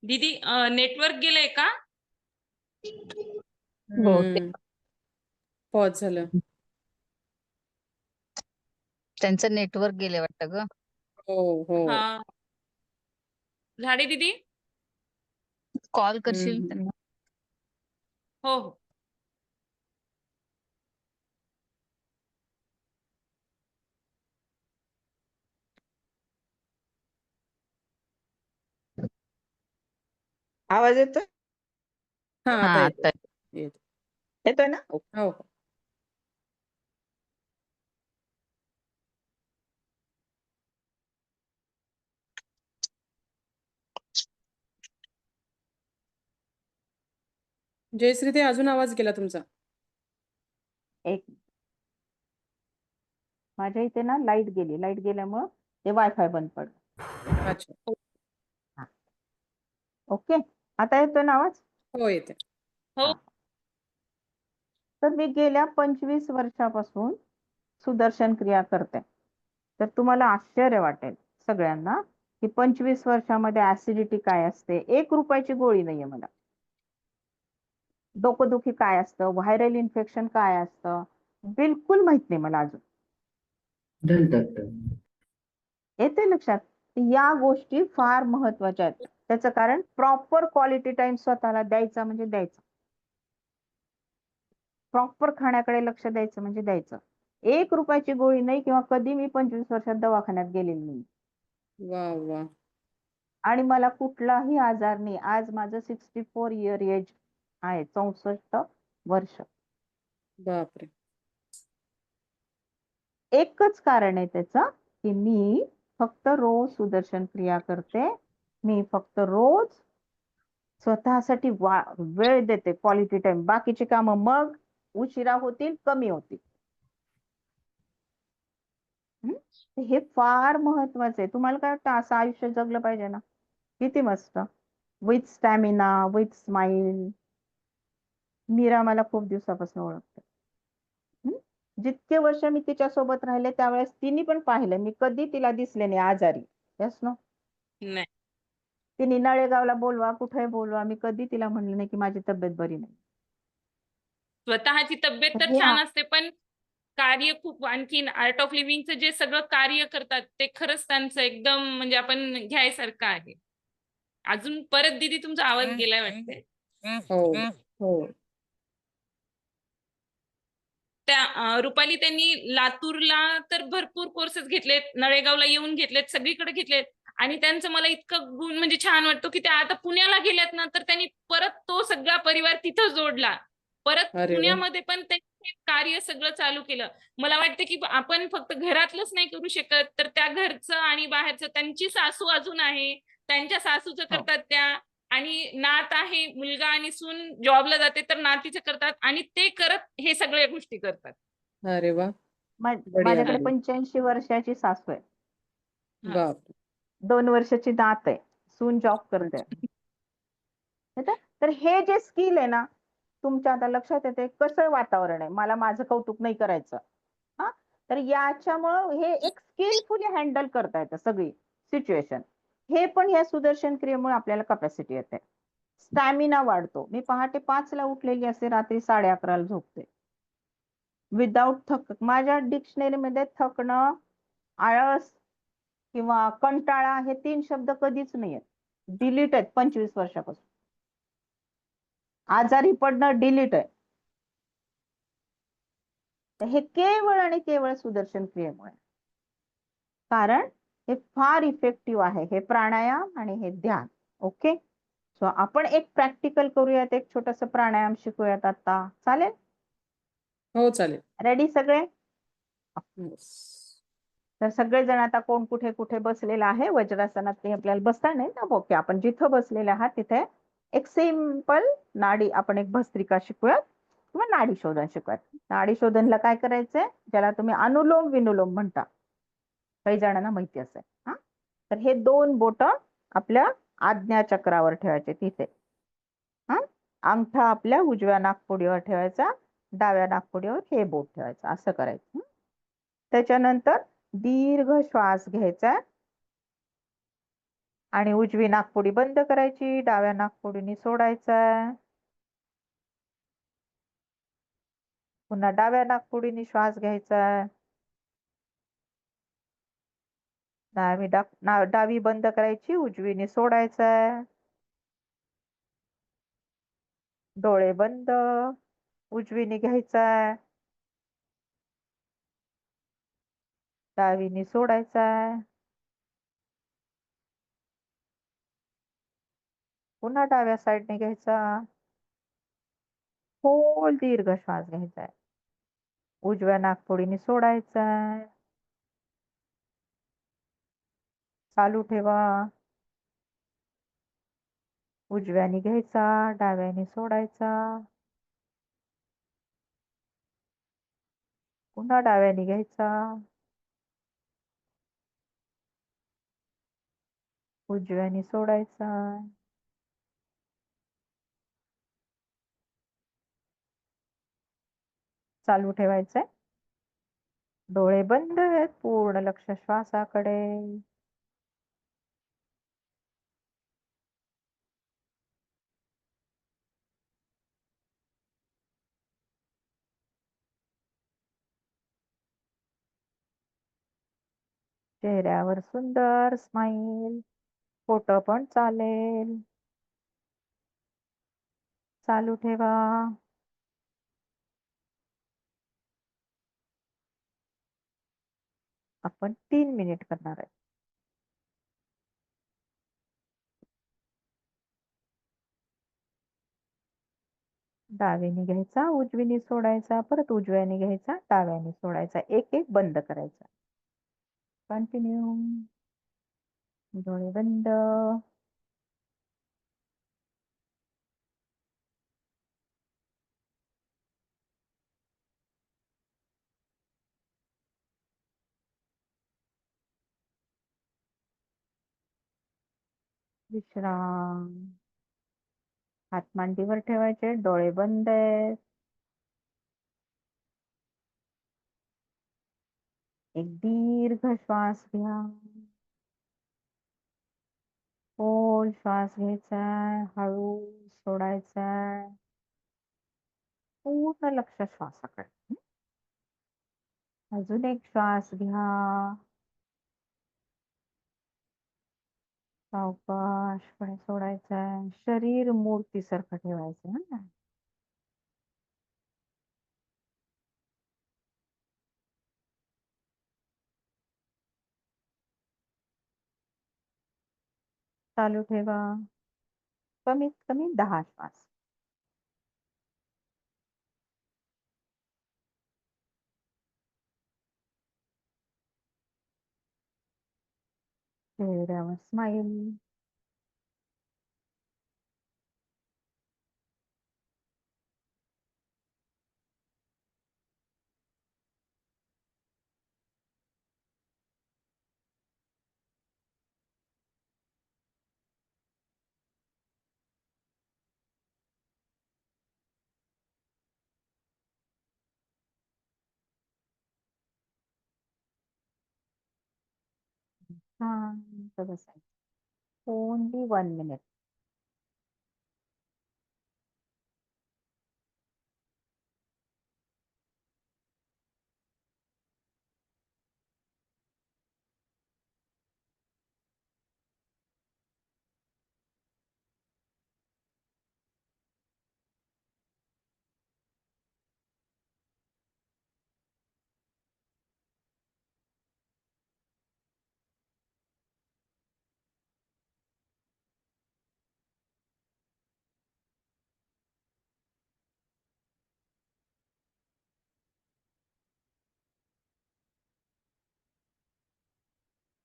दीदी नेटवर्क गेलंय का? पॉज झालं. त्यांचं नेटवर्क गेले वाटतं ग. हो हा झाडे दीदी. कॉल करशील हम्म. त्यांना. हो हो. आवाज येतोय? हा हा आता आता येतोय. येतोय ना? हो. जयश्रीताई अजून आवाज गेला तुमचा. एक माझ्या इथे ना लाईट गेली. लाईट गेल्यामुळं ते वायफाय बंद पडलं. अच्छा. ओके, आता येतोय ना आवाज? हो येते. हो. तर मी गेल्या 25 वर्षापासून सुदर्शन क्रिया करते. तर तुम्हाला आश्चर्य वाटेल सगळ्यांना की 25 वर्षामध्ये ऍसिडिटी काय असते. 1 रुपयाची गोळी नाहीये मला. डोकंदुखी काय असतं, व्हायरल इन्फेक्शन काय असतं, बिलकुल माहित नाही मला अजून. येते लक्षात? या गोष्टी फार महत्वाच्या आहेत. त्याचं कारण प्रॉपर क्वालिटी टाइम स्वतःला द्यायचा म्हणजे द्यायचा. प्रॉपर खाण्याकडे लक्ष द्यायचं म्हणजे द्यायचं. 1 रुपयाची गोळी नाही किंवा कधी मी 25 वर्षात दवाखान्यात गेलेली नाही. वा वा. आणि मला कुठलाही आजार नाही. आज माझं 64 इयर एज आहे, 64 वर्ष. बापरे. एकच कारण आहे त्याचं की मी फक्त रोज सुदर्शन क्रिया करते. मी फक्त रोज स्वतःसाठी वेळ देते, क्वालिटी टाइम. बाकीची कामं मग उशिरा होतील, कमी होतील. हे फार महत्वाचं आहे. तुम्हाला काय वाटतं असं आयुष्य जगलं पाहिजे ना? किती मस्त, with stamina, with smile. Meera मला खूप दिवसापासून ओळखते. जितके वर्ष मी तिच्या सोबत राहिले त्यावेळेस तिने पण पाहिलं मी कधी तिला दिसले नाही आजारी. Yes no? नाही. तिने नळेगावला बोलवा, कुठे बोलवा, मी कधी तिला म्हणले नाही की माझी तब्येत बरी नाही. स्वतःची तब्येत तर हे छान असते, पण कार्य खूप आणखीन आर्ट ऑफ लिव्हिंगचं जे सगळं कार्य करतात ते खरंच त्यांचं एकदम म्हणजे आपण घ्यायसारखं आहे. अजून परत दीदी तुमचा आवाज गेलाय वाटते. हो हो. रुपाली त्यांनी लातूरला तर भरपूर कोर्सेस घेतलेत, नळेगावला येऊन घेतलेत, सगळीकडे घेतलेत आणि त्यांचं मला इतकं गुण म्हणजे छान वाटतो की त्या आता पुण्याला गेल्यात ना, तर त्यांनी परत तो सगळा परिवार तिथं जोडला. परत अरे वा. पुण्यामध्ये पण त्यांनी कार्य सगळं चालू केलं. मला वाटतं की आपण फक्त घरातलंच नाही करू शकत, तर त्या घरचं आणि बाहेरचं, त्यांची सासू अजून आहे, त्यांच्या सासूचं हो. करतात त्या, आणि नात आहे, मुलगा आणि सून जॉबला जाते तर नातीचं करतात आणि ते करत हे सगळ्या गोष्टी करतात. अरे वा. बढिया माझ्याकडे बढिया. 85 वर्षाची सासू आहे, हा. बाप. 2 वर्षाची नात आहे, सून जॉब करते. येतं? तर हे जे स्किल आहे ना, तुमच्या आता लक्षात येते कसं वातावरण आहे, मला माझं कौतुक नाही करायचं. हा, तर याच्यामुळं हे एक स्किलफुली हँडल करता येतं सगळी सिच्युएशन. हे पण या सुदर्शन क्रियेमुळे आपल्याला कपॅसिटी येते, स्टॅमिना वाढतो. मी पहाटे 5ला उठलेली असते, रात्री 11:30ला झोपते विदाऊट माझ्या डिक्शनरीमध्ये थकणं, आळस किंवा कंटाळा हे 3 शब्द कधीच नाही आहेत, डिलीट आहेत 25 वर्षापासून. आजारी पडणं डिलीट आहे. तर हे केवळ आणि केवळ सुदर्शन क्रियेमुळे, कारण हे फार इफेक्टिव्ह आहे, हे प्राणायाम आणि हे ध्यान. ओके, सो आपण एक प्रॅक्टिकल करूयात, एक छोटस प्राणायाम शिकूयात आता, चालेल? हो चालेल. रेडी सगळे? Yes. तर सगळेजण आता कोण कुठे कुठे बसलेला आहे, वज्रासनात ते आपल्याला बसता नाही ना. ओके, आपण जिथं बसलेले आहात तिथे एक सिंपल नाडी, आपण एक भस्त्रिका शिकूयात किंवा नाडी शोधन शिकूयात. नाडी शोधनला काय करायचंय, ज्याला तुम्ही अनुलोम विनुलोम म्हणता, काही जणांना माहिती असेल. हा, तर हे 2 बोट आपल्या आज्ञा चक्रावर ठेवायचे तिथे. हा, अंगठा आपल्या उजव्या नाकपुडीवर ठेवायचा, डाव्या नाकपुडीवर हे बोट ठेवायचं, असं करायचं. त्याच्यानंतर दीर्घ श्वास घ्यायचा आणि उजवी नाकपुडी बंद करायची, डाव्या नाकपुडीने सोडायचा. पुन्हा डाव्या नाकपुडीने श्वास घ्यायचा, डावी बंद करायची, उजवीने सोडायचा. डोळे बंद, उजवीने घ्यायचा, डावीने सोडायचा. पुन्हा डाव्या साईडने घ्यायचा, खोल दीर्घ श्वास घ्यायचा, उजव्या नाकपुडीने सोडायचा. चालू ठेवा. उजव्याने घ्यायचा, डाव्याने सोडायचा, पुन्हा डाव्याने घ्यायचा, उजव्याने सोडायचा. चालू ठेवायचंय. डोळे बंद आहेत, पूर्ण लक्ष श्वासाकडे. चेहऱ्यावर सुंदर स्माईल, फोटो पण चालेल. चालू ठेवा. आपण 3 मिनिट करणार आहे. डावीने घ्यायचा, उजवीने सोडायचा, परत उजव्याने घ्यायचा, डाव्याने सोडायचा, एक एक बंद करायचा. कंटिन्यू. डोळे बंद. विश्राम. हात मांडीवर ठेवायचे, डोळे बंद आहेत. एक दीर्घ श्वास घ्या, खोल श्वास घ्यायचा, हळू सोडायचा, पूर्ण लक्ष श्वासाकडे. अजून एक श्वास घ्या, सावकाशपणे सोडायचा. शरीर मूर्तीसारखं ठेवायचं. चालू ठेवा. कमीत कमी 10 श्वास. चेहऱ्यावर स्माईल. शांत बसायचं. Only 1 minute.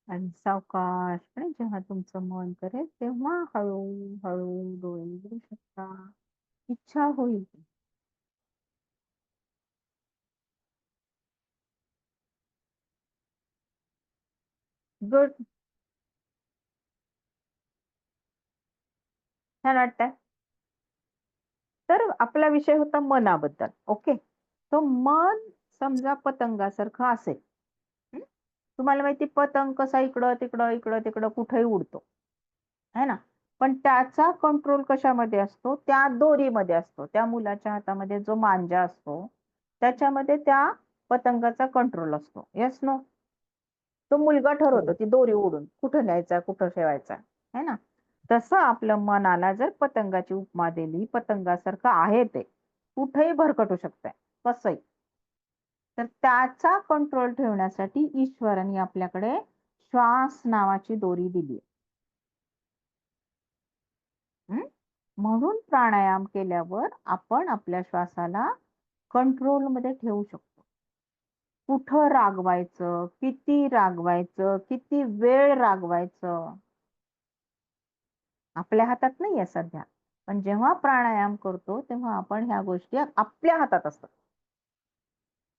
आणि सावकाशपणे जेव्हा तुमचं मन करेल तेव्हा हळू डोळे उघडू शकता. इच्छा होईल गुड. छान वाटतंय. तर आपला विषय होता मनाबद्दल. ओके. तो मन समजा पतंगासारखं असेल. हं? तुम्हाला माहिती पतंग कसा इकडं तिकडं इकडं तिकडं कुठेही उडतो, है ना? पण त्याचा कंट्रोल कशामध्ये असतो? त्या दोरीमध्ये असतो. त्या मुलाच्या हातामध्ये जो मांजा असतो त्याच्यामध्ये त्या पतंगाचा कंट्रोल असतो. Yes no? तो मुलगा ठरवतो ती दोरी ओढून कुठं न्यायचा, कुठं ठेवायचा, है ना? तसं आपलं मनाला जर पतंगाची उपमा दिली, पतंगासारखं आहे ते, कुठेही भरकटू शकतंय, कसंही. तर त्याचा कंट्रोल ठेवण्यासाठी ईश्वराने आपल्याकडे श्वास नावाची दोरी दिली. म्हणून प्राणायाम केल्यावर आपण आपल्या श्वासाला कंट्रोलमध्ये ठेवू शकतो. कुठं रागवायचं, किती रागवायचं, किती वेळ रागवायचं, आपल्या हातात नाहीये सध्या. पण जेव्हा प्राणायाम करतो तेव्हा आपण ह्या गोष्टी आपल्या हातात असतात.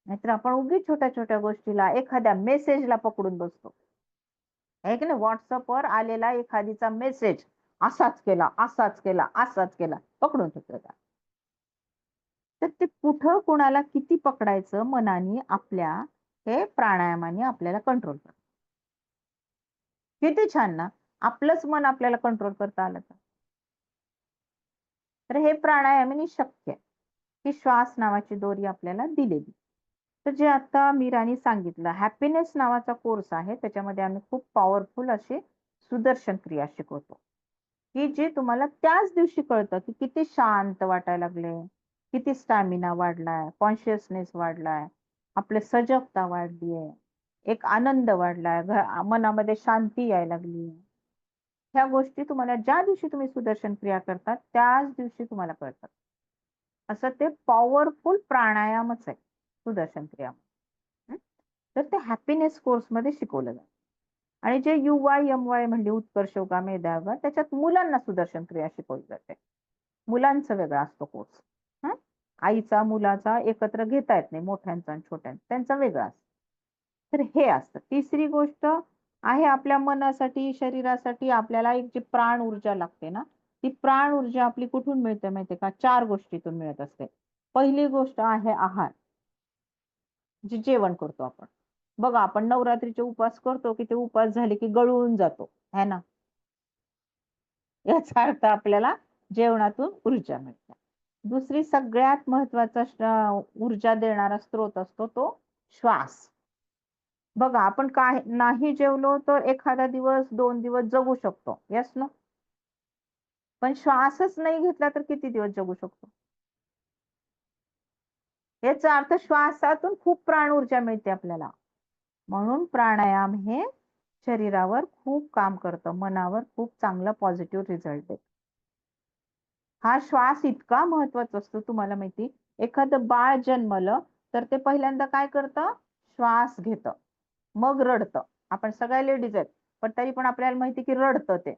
नाहीतर आपण उगीच छोट्या छोट्या गोष्टीला एखाद्या मेसेजला पकडून बसतो. आहे की नाही? व्हॉट्सअपवर आलेला एखादीचा मेसेज असाच केला, असाच केला, असाच केला, पकडून ठेवतो. तर ते कुठं कुणाला किती पकडायचं मनाने आपल्या हे प्राणायामाने आपल्याला कंट्रोल करतं. किती छान ना? आपलंच मन आपल्याला कंट्रोल करता आलं तर. तर हे प्राणायामाने शक्य आहे. ही श्वास नावाची दोरी आपल्याला दिलेली. तर जे आता मीरानी सांगितलं, हॅपीनेस नावाचा कोर्स आहे. त्याच्यामध्ये आम्ही खूप पॉवरफुल असे सुदर्शन क्रिया शिकवतो. की जे तुम्हाला त्याच दिवशी कळतं की किती शांत वाटायला लागले, किती स्टॅमिना वाढलाय, कॉन्शियसनेस वाढलाय, आपले सजगता वाढलीये, एक आनंद वाढलाय, मनामध्ये शांती यायला लागली. ह्या गोष्टी तुम्हाला ज्या दिवशी तुम्ही सुदर्शन क्रिया करतात त्याच दिवशी तुम्हाला कळतात. असं ते पॉवरफुल प्राणायामच आहे सुदर्शन क्रिया. तर ते हॅपीनेस कोर्समध्ये शिकवलं जातं. आणि जे UYMY म्हणजे उत्कर्ष योगा मेधायोगा त्याच्यात मुलांना सुदर्शन क्रिया शिकवली जाते. मुलांचा वेगळा असतो कोर्स. आईचा मुलाचा एकत्र घेता येत नाही, मोठ्यांचा आणि छोट्यांचा, त्यांचा वेगळा असतो. तर हे असतं. तिसरी गोष्ट आहे आपल्या मनासाठी, शरीरासाठी आपल्याला एक जी प्राण ऊर्जा लागते ना, ती प्राण ऊर्जा आपली कुठून मिळते माहितीये का? 4 गोष्टीतून मिळत असते. पहिली गोष्ट आहे आहार, जे जेवण करतो आपण. बघा आपण नवरात्रीचे उपवास करतो की ते उपवास झाले की गळून जातो, है ना? याचा अर्थ आपल्याला जेवणातून ऊर्जा मिळते. दुसरी सगळ्यात महत्वाचा ऊर्जा देणारा स्रोत असतो तो श्वास. बघा आपण काय नाही जेवलो तर एखादा दिवस 2 दिवस जगू शकतो. Yes no? पण श्वासच नाही घेतला तर किती दिवस जगू शकतो? याचा अर्थ श्वासातून खूप प्राण ऊर्जा मिळते आपल्याला. म्हणून प्राणायाम हे शरीरावर खूप काम करतं, मनावर खूप चांगला पॉझिटिव्ह रिझल्ट देतं. हा श्वास इतका महत्वाचा असतो, तुम्हाला माहिती, एखादं बाळ जन्मलं तर ते पहिल्यांदा काय करतं, श्वास घेतं, मग रडतं. आपण सगळ्या लेडीज आहेत, पण तरी पण आपल्याला माहिती की रडतं ते.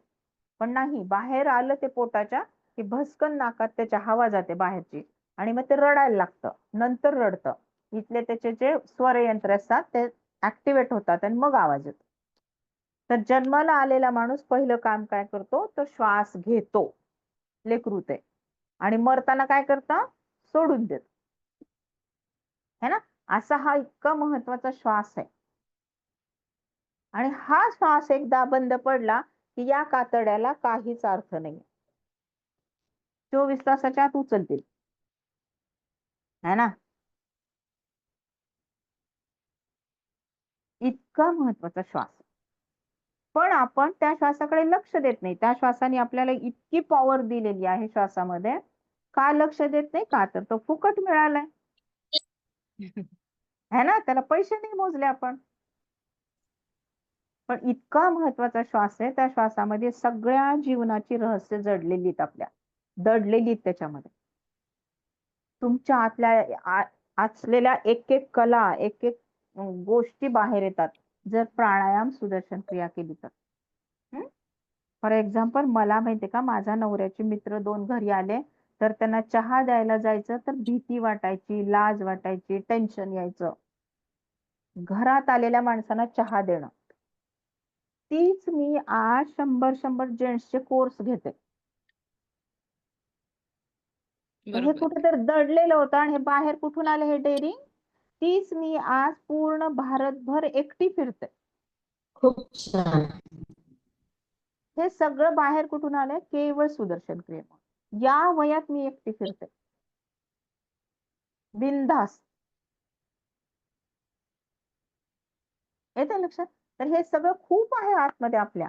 पण नाही, बाहेर आलं ते पोटाच्या की भस्कन नाकात त्याच्या हवा जाते बाहेरची आणि मग ते रडायला लागतं, नंतर रडतं. इथले त्याचे जे स्वरयंत्र असतात ते ऍक्टिव्हेट होतात आणि मग आवाज येतो. तर जन्माला आलेला माणूस पहिलं काम काय करतो, तर श्वास घेतो, लेकरू ते, आणि मरताना काय करतं, सोडून देत, है ना. असा हा इतका महत्वाचा श्वास आहे. आणि हा श्वास एकदा बंद पडला की या कातड्याला काहीच अर्थ नाही. 24 तासाच्या आत उचलतील, है ना. इतका महत्वाचा श्वास. पण आपण त्या श्वासाकडे लक्ष देत नाही. त्या श्वासाने आपल्याला इतकी पॉवर दिलेली आहे श्वासामध्ये, का लक्ष देत नाही, का तर तो फुकट मिळालाय, है ना. त्याला पैसे नाही मोजले आपण. पण इतका महत्वाचा श्वास आहे, त्या श्वासामध्ये सगळ्या जीवनाची रहस्य जडलेली आहेत, आपल्या दडलेली आहेत त्याच्यामध्ये. तुमच्या आतल्या असलेल्या एक एक कला, एक एक गोष्टी बाहेर येतात जर प्राणायाम सुदर्शन क्रिया केली तर. फॉर एक्झाम्पल, मला माहितीये का, माझ्या नवऱ्याचे मित्र 2 घरी आले तर त्यांना चहा द्यायला जायचं तर भीती वाटायची, लाज वाटायची, टेन्शन यायचं. घरात आलेल्या माणसांना चहा देणं, तीच मी आज 100 जेंट्सचे कोर्स घेते. हे बरोबर. कुठेतरी दडलेलं होतं आणि हे बाहेर कुठून आले हे डेअरिंग, तीच मी आज पूर्ण भारतभर एकटी फिरते. खूप छान. हे सगळं बाहेर कुठून आलंय, केवळ सुदर्शन क्रियेमुळे. या वयात मी एकटी फिरते, बिनधास्त. येते लक्षात. तर हे सगळं खूप आहे आतमध्ये आपल्या,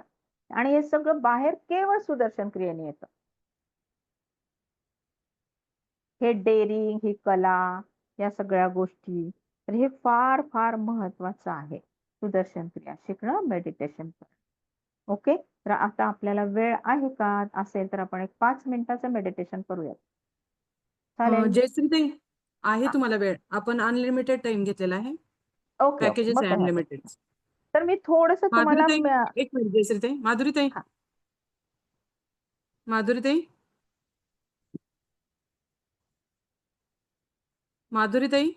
आणि हे सगळं बाहेर केवळ सुदर्शन क्रियेने येतं. हे डेअरिंग, ही कला, या सगळ्या गोष्टी, तर हे फार फार महत्वाचं आहे. सुदर्शन क्रिया शिकणं, मेडिटेशन करणं. ओके. तर आता आपल्याला वेळ आहे का, असेल तर आपण एक 5 मिनिटाचं मेडिटेशन करूयात. चालेल. जयश्रीताई, आहे हा. तुम्हाला वेळ? आपण अनलिमिटेड टाइम घेतलेला आहे, ओके, ओके, पॅकेजेस मग आहे काही हरकत अनलिमिटेड. नाही. तर मी थोडस तुम्हाला माधुरीताई, एक मिनिट जयश्रीताई, माधुरीताई, हा. माधुरीताई, माधुरीताई,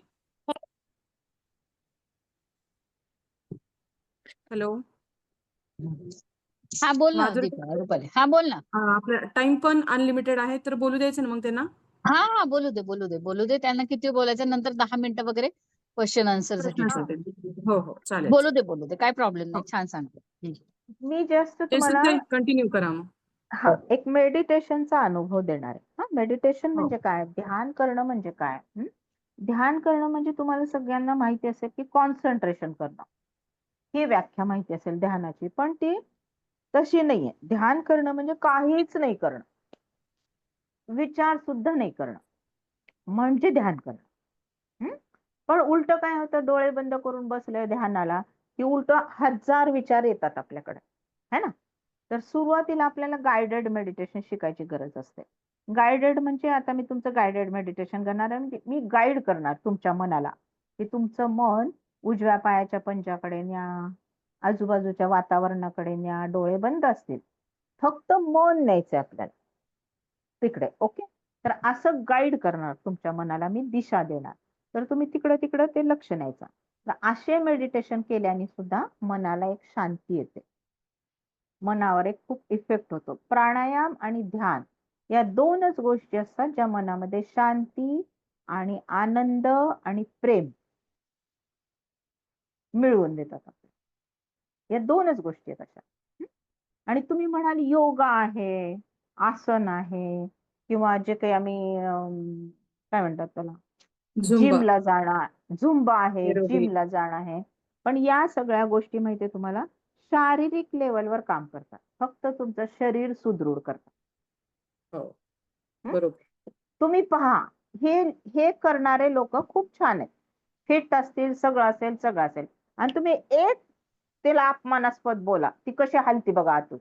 हॅलो हा बोल ना माधुरी, दीपा, रुपाली. हा बोल ना. आपला टाइम पण अनलिमिटेड आहे, तर बोलू द्यायचं ना मग त्यांना. हा हा बोलू दे, बोलू दे, बोलू दे. त्यांना किती बोलायचं, नंतर 10 मिनिटं वगैरे क्वेश्चन आन्सर साठी ठेवू. हो हो, चालेल. बोलू दे, बोलू दे, काय प्रॉब्लेम हो. नाही. छान सांगते. मी जस्ट तुम्हाला जयश्रीताई, कंटिन्यू करा मग. हा एक मेडिटेशनचा अनुभव देणार आहे. हा, मेडिटेशन हो. म्हणजे काय, ध्यान करणं म्हणजे काय. ध्यान करणं म्हणजे तुम्हाला सगळ्यांना माहिती असेल की कॉन्सन्ट्रेशन करणं, ही व्याख्या माहिती असेल ध्यानाची, पण ती तशी नाहीये. ध्यान करणं म्हणजे काहीच नाही करणं, विचार सुद्धा नाही करणं, म्हणजे ध्यान करणं. पण उलट काय होतं, डोळे बंद करून बसले ध्यानाला की उलट 1000 विचार येतात आपल्याकडे, है ना. तर सुरुवातीला आपल्याला गायडेड मेडिटेशन शिकायची गरज असते. गायडेड म्हणजे, आता मी तुमचं गायडेड मेडिटेशन करणार आहे, म्हणजे मी गाईड करणार तुमच्या मनाला की तुमचं मन उजव्या पायाच्या पंजाकडे न्या, आजूबाजूच्या वातावरणाकडे न्या, डोळे बंद असतील, फक्त मन न्यायचंय आपल्याला तिकडे. ओके. तर असं गाईड करणार तुमच्या मनाला मी, दिशा देणार, तर तुम्ही तिकडे तिकडे ते लक्ष न्यायचं. तर असे मेडिटेशन केल्याने सुद्धा मनाला एक शांती येते, मनावर एक खूप इफेक्ट होतो. प्राणायाम आणि ध्यान या 2च गोष्टी असतात ज्या मनामध्ये शांती आणि आनंद आणि प्रेम मिळवून देतात आपल्याला. या 2च गोष्टी आहेत अशा. आणि तुम्ही म्हणाल योगा आहे, आसन आहे, किंवा जे काही आम्ही काय म्हणतात त्याला, झुंबा, जिमला जाणार, झुंबा आहे, एरोबिक. जिमला जाणं आहे. पण या सगळ्या गोष्टी माहितीये तुम्हाला, शारीरिक लेवलवर काम करतात, फक्त तुमचं शरीर सुदृढ करतात. हो, हं? बरोबर. तुम्ही पहा, हे हे करणारे लोक खूप छान आहेत, फिट असतील, सगळं असेल, सगळं असेल, आणि तुम्ही एक तिला अपमानास्पद बोला, ती कशी हलती बघा आतून.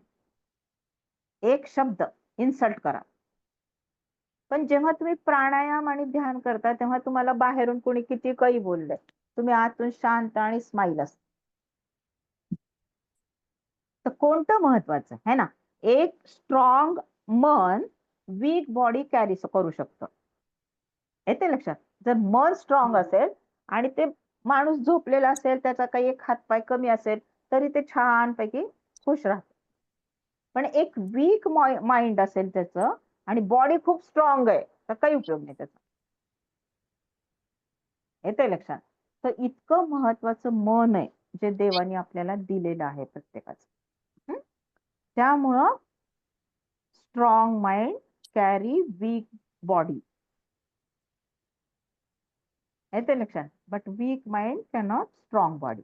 एक शब्द इन्सल्ट करा. पण जेव्हा तुम्ही प्राणायाम आणि ध्यान करता तेव्हा तुम्हाला बाहेरून कोणी किती काही बोललंय, तुम्ही आतून शांत आणि स्माईल असता. तर कोणतं महत्वाचं आहे ना? एक स्ट्रॉंग मन वीक बॉडी कॅरी करू शकतं. येते लक्षात? जर मन स्ट्रॉंग असेल आणि ते माणूस झोपलेला असेल, त्याचा काही एक हातपाय कमी असेल, तरी ते छानपैकी खुश राहतं. पण एक वीक माइंड असेल त्याचं आणि बॉडी खूप स्ट्रॉंग आहे, तर काही उपयोग नाही त्याचा. येते लक्षात? तर इतकं महत्वाचं मन आहे जे देवाने आपल्याला दिलेलं आहे प्रत्येकाचं. हं? त्यामुळं strong mind carry weak body. येते लक्षात? But weak mind cannot strong body.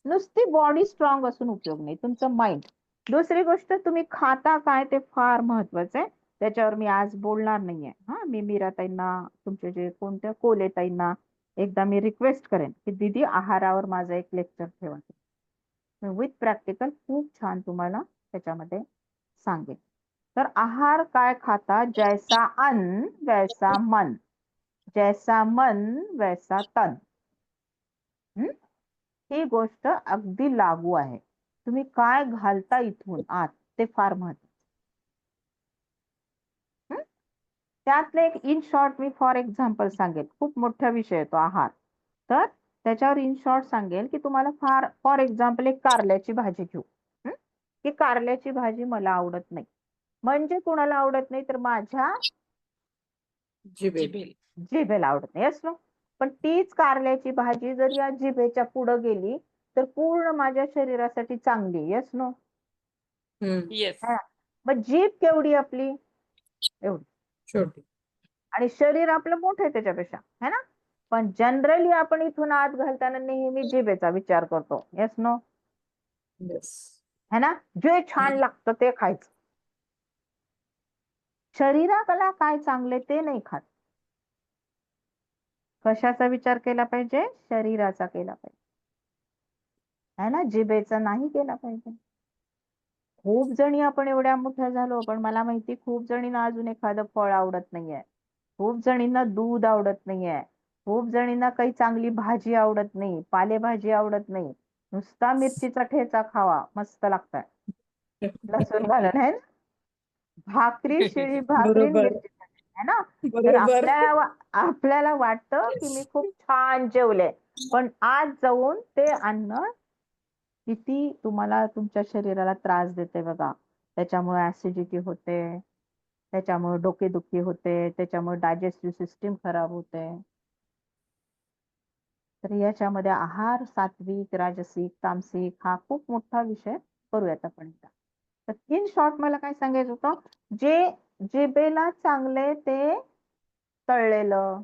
नुसती बॉडी स्ट्रॉंग असून उपयोग नाही, तुमचं माइंड. दुसरी गोष्ट, तुम्ही खाता काय ते फार महत्वाचं आहे. त्याच्यावर मी आज बोलणार नाहीये. हा, मी मीराताईंना, तुमचे जे कोणत्या कोलेताईंना एकदा मी रिक्वेस्ट करेन की दीदी आहारावर माझं एक लेक्चर ठेवा. विथ प्रॅक्टिकल खूप छान तुम्हाला त्याच्यामध्ये सांगेन. तर आहार काय खाता, जैसा अन्न वैसा मन, जैसा मन वैसा तन. ही गोष्ट अगदी लागू आहे. तुम्ही काय घालता इथून आत ते फार महत्वाचं. त्यातलं एक in short me for example सांगेल. खूप मोठा विषय आहे तो आहार. तर त्याच्यावर इन शॉर्ट सांगेल की तुम्हाला फॉर एक्झाम्पल एक कारल्याची भाजी घेऊ. की कारल्याची भाजी मला आवडत नाही. म्हणजे कुणाला आवडत नाही, तर माझ्या जिभेला आवडत नाही. असलो पण तीच कारल्याची भाजी जर या जिभेच्या पुढे गेली तर पूर्ण माझ्या शरीरासाठी चांगली. Yes no? येस. मग जीभ केवढी आपली? एवढी. छोटी. आणि शरीर आपलं मोठं आहे त्याच्यापेक्षा, है ना? पण जनरली आपण इथून आत घालताना नेहमी जिभेचा विचार करतो. Yes no? है ना? जे छान लागतं ते खायचं. शरीराला काय चांगले ते नाही खात. कशाचा विचार केला पाहिजे? शरीराचा केला पाहिजे, है ना? जिभेचा नाही केला पाहिजे. खूप जणी आपण एवढ्या मोठ्या झालो, पण मला माहिती खूप जणींना अजून एखादं फळ आवडत नाहीये. खूप जणींना दूध आवडत नाहीये. खूप जणींना काही चांगली भाजी आवडत नाही, पालेभाजी आवडत नाही. नुसता मिरचीचा ठेचा खावा, मस्त लागतंय लसूण घालून, है ना? भाकरी, शिळी भाकरी आणि मिरची, है ना? तर आपल्याला वाटतं की मी खूप छान जेवले, पण आज जाऊन ते अन्न किती तुम्हाला तुमच्या शरीराला त्रास देते बघा. त्याच्यामुळे ऍसिडिटी होते, त्याच्यामुळे डोकेदुखी होते, त्याच्यामुळे डायजेस्टिव्ह सिस्टीम खराब होते. तर याच्यामध्ये आहार सात्विक, राजसिक, तामसिक हा खूप मोठा विषय करूयात आपण एकदा. तर इन शॉर्ट मला काय सांगायचं होतं, जे जिभेला चांगले ते तळलेलं,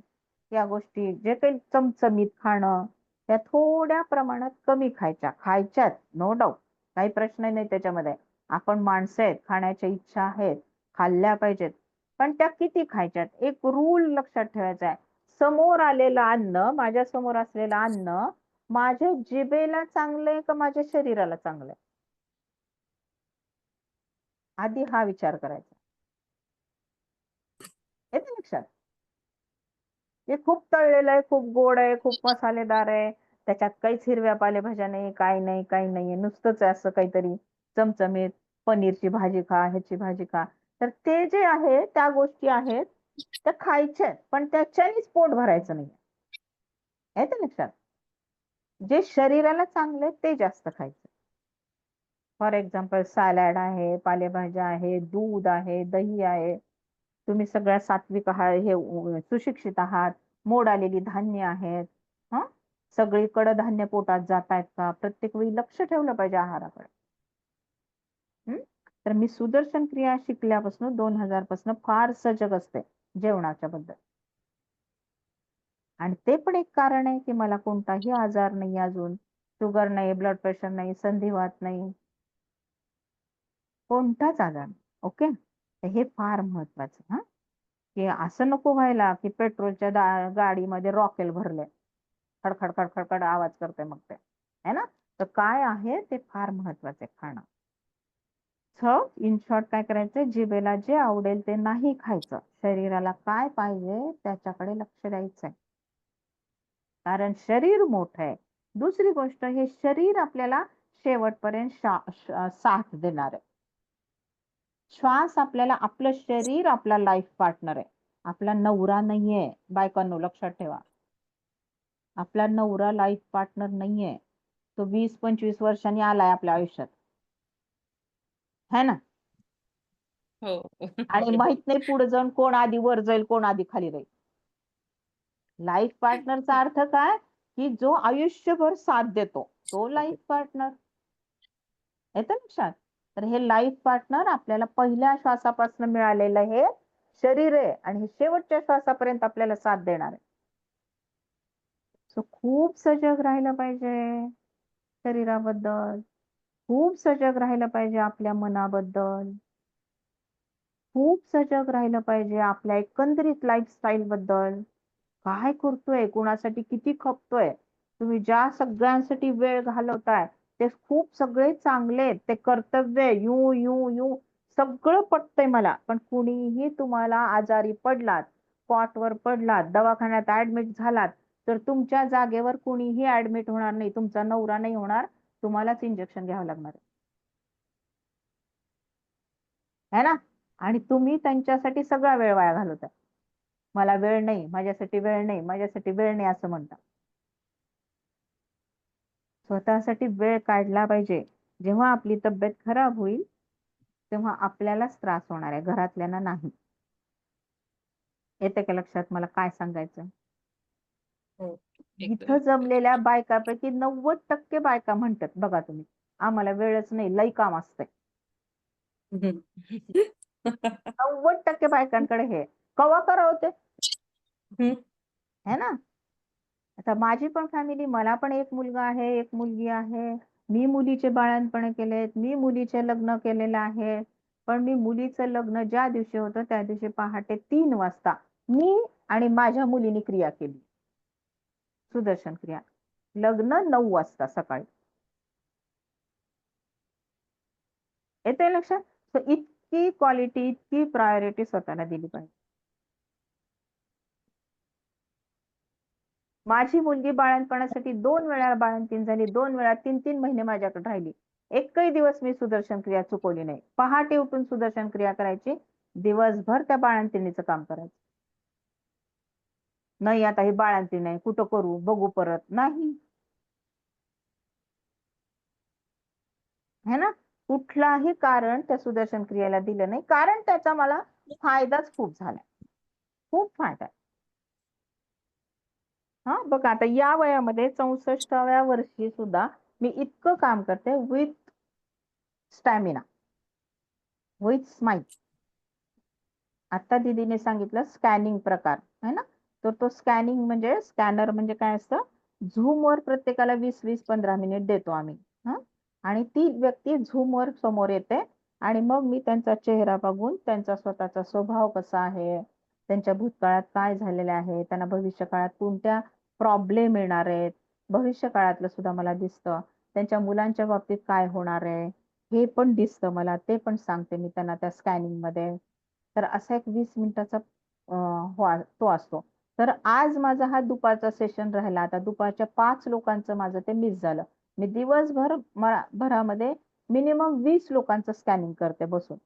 या गोष्टी जे काही चमचमीत खाणं, त्या थोड्या प्रमाणात कमी खायच्यात, नो डाऊट, काही प्रश्न नाही त्याच्यामध्ये. आपण माणसं आहेत, खाण्याच्या इच्छा आहेत, खाल्ल्या पाहिजेत, पण त्या किती खायच्यात? एक रूल लक्षात ठेवायचा आहे. समोर आलेलं अन्न, माझ्या समोर असलेलं अन्न माझ्या जिभेला चांगलंय का माझ्या शरीराला चांगलंय? आधी हा विचार करायचा. येते लक्षात? हे खूप तळलेलं आहे, खूप गोड आहे, खूप मसालेदार आहे, त्याच्यात काहीच हिरव्या पालेभाज्या नाही, काही नाही, काही नाहीये, नुसतंच असं काहीतरी चमचमीत, पनीरची भाजी खा, ह्याची भाजी खा. तर ते जे आहे त्या गोष्टी आहेत त्या खायच्या, पण त्याच्यानेच पोट भरायचं नाही. येते लक्षात? जे शरीराला चांगले ते जास्त खायचं. फॉर एक्झाम्पल सॅलड आहे, पालेभाज्या आहे, दूध आहे, दही आहे. तुम्ही सगळ्या सात्विक आहार, हे सुशिक्षित आहात, मोड आलेली धान्य आहेत. हा, सगळी कडधान्य पोटात जात आहेत का? प्रत्येक वेळी लक्ष ठेवलं पाहिजे आहाराकडे. तर मी सुदर्शन क्रिया शिकल्यापासून 2000 पासून फार सजग असते जेवणाच्या बद्दल. आणि ते पण एक कारण आहे की मला कोणताही आजार नाही, अजून शुगर नाही, ब्लड प्रेशर नाही, संधिवात नाही, कोणताच आजार नाही. ओके, हे फार महत्वाचं. हा, की असं नको व्हायला की पेट्रोलच्या गाडीमध्ये रॉकेल भरले, खडखड खडखड आवाज करते मग ते. है ना. तर काय आहे ते फार महत्वाचं आहे खाणं. सो इन शॉर्ट काय करायचं, जिभेला जे आवडेल ते नाही खायचं. शरीराला काय पाहिजे त्याच्याकडे लक्ष द्यायचंय. कारण शरीर मोठं आहे. दुसरी गोष्ट, हे शरीर आपल्याला शेवटपर्यंत साथ देणार आहे. श्वास आपल्याला, आपलं शरीर आपला लाईफ पार्टनर आहे, आपला नवरा नाहीये. बायकांनो लक्षात ठेवा, आपला नवरा लाईफ पार्टनर नाहीये. तो 20-25 वर्षांनी आलाय आपल्या आयुष्यात, है ना. हो. आणि माहित नाही पुढे जाऊन कोण आधी वर जाईल, कोण आधी खाली राहील. लाईफ पार्टनरचा अर्थ काय, की जो आयुष्यभर साथ देतो तो लाईफ पार्टनर. येतं लक्षात. तर हे लाईफ पार्टनर आपल्याला पहिल्या श्वासापासून मिळालेलं हे शरीर आहे आणि हे शेवटच्या श्वासापर्यंत आपल्याला साथ देणार आहे. सो खूप सजग राहिलं पाहिजे शरीराबद्दल, खूप सजग राहिलं पाहिजे आपल्या मनाबद्दल, खूप सजग राहिलं पाहिजे आपल्या एकंदरीत लाईफस्टाईल बद्दल. काय करतोय, कुणासाठी किती खपतोय, तुम्ही ज्या सगळ्यांसाठी वेळ घालवताय ते खूप सगळे चांगले आहेत. ते कर्तव्य यू यू यू सगळं पटतंय मला. पण कुणीही तुम्हाला आजारी पडलात, कॉटवर पडलात, दवाखान्यात ऍडमिट झालात, तर तुमच्या जागेवर कुणीही ऍडमिट होणार नाही. तुमचा नवरा नाही होणार, तुम्हालाच इंजेक्शन घ्यावं लागणार आहे ना. आणि तुम्ही त्यांच्यासाठी सगळा वेळ वाया घालवताय. मला वेळ नाही, माझ्यासाठी वेळ नाही, माझ्यासाठी वेळ नाही असं म्हणता. स्वतःसाठी वेळ काढला पाहिजे. जेव्हा आपली तब्येत खराब होईल तेव्हा आपल्यालाच त्रास होणार आहे, घरातल्यांना नाही. येते का लक्षात मला काय सांगायचं. हो. इथं जमलेल्या बायकापैकी 90% बायका म्हणतात बघा तुम्ही, आम्हाला वेळच नाही, लई काम असतंय. 90% बायकांकडे हे कवा करावं ते, है ना. आता माझी पण फॅमिली, मला पण एक मुलगा आहे, एक मुलगी आहे. मी मुलीचे बाळंतपण केलेत, मी मुलीचे लग्न केलेलं आहे. पण मी मुलीचं लग्न ज्या दिवशी होतं त्या दिवशी पहाटे 3 वाजता मी आणि माझ्या मुलीने क्रिया केली, सुदर्शन क्रिया. लग्न 9 वाजता सकाळी. येते लक्षात. तर इतकी क्वालिटी, इतकी प्रायोरिटी स्वतःला दिली पाहिजे. माझी मुलगी बाळंतपणासाठी 2 वेळा बाळंतीण झाली, 2 वेळा 3-3 महिने माझ्याकडे राहिली. एकही दिवस मी सुदर्शन क्रिया चुकवली नाही. पहाटे उठून सुदर्शन क्रिया करायची, दिवसभर त्या बाळंतिणीचं काम करायचं. नाही आता ही बाळंतीण आहे, कुठं करू, बघू परत, नाही, है ना. कुठलाही कारण त्या सुदर्शन क्रियेला दिलं नाही, कारण त्याचा मला फायदाच खूप झाला, खूप फायदा. हा बघा, आता या वयामध्ये 64व्या वर्षी सुद्धा मी इतकं काम करते विथ स्टॅमिना, विथ स्माइल. आता दीदीने सांगितलं स्कॅनिंग प्रकार, है ना. तर तो स्कॅनिंग म्हणजे, स्कॅनर म्हणजे काय असतं, झूमवर प्रत्येकाला 20-20, 15 मिनिट देतो आम्ही. हा, आणि ती व्यक्ती झूमवर समोर येते आणि मग मी त्यांचा चेहरा बघून त्यांचा स्वतःचा स्वभाव कसा आहे, त्यांच्या भूतकाळात काय झालेले आहे, त्यांना भविष्य काळात कोणत्या प्रॉब्लेम येणार आहेत, भविष्य काळातलं सुद्धा मला दिसतं. त्यांच्या मुलांच्या बाबतीत काय होणार आहे हे पण दिसतं मला, ते पण सांगते मी त्यांना त्या स्कॅनिंग मध्ये. तर असा एक 20 मिनिटाचा तो असतो. तर आज माझा हा दुपारचा सेशन राहिला. आता दुपारच्या 5 लोकांचं माझं ते मिस झालं. मी दिवसभर भरामध्ये मिनिमम 20 लोकांचं स्कॅनिंग करते बसून.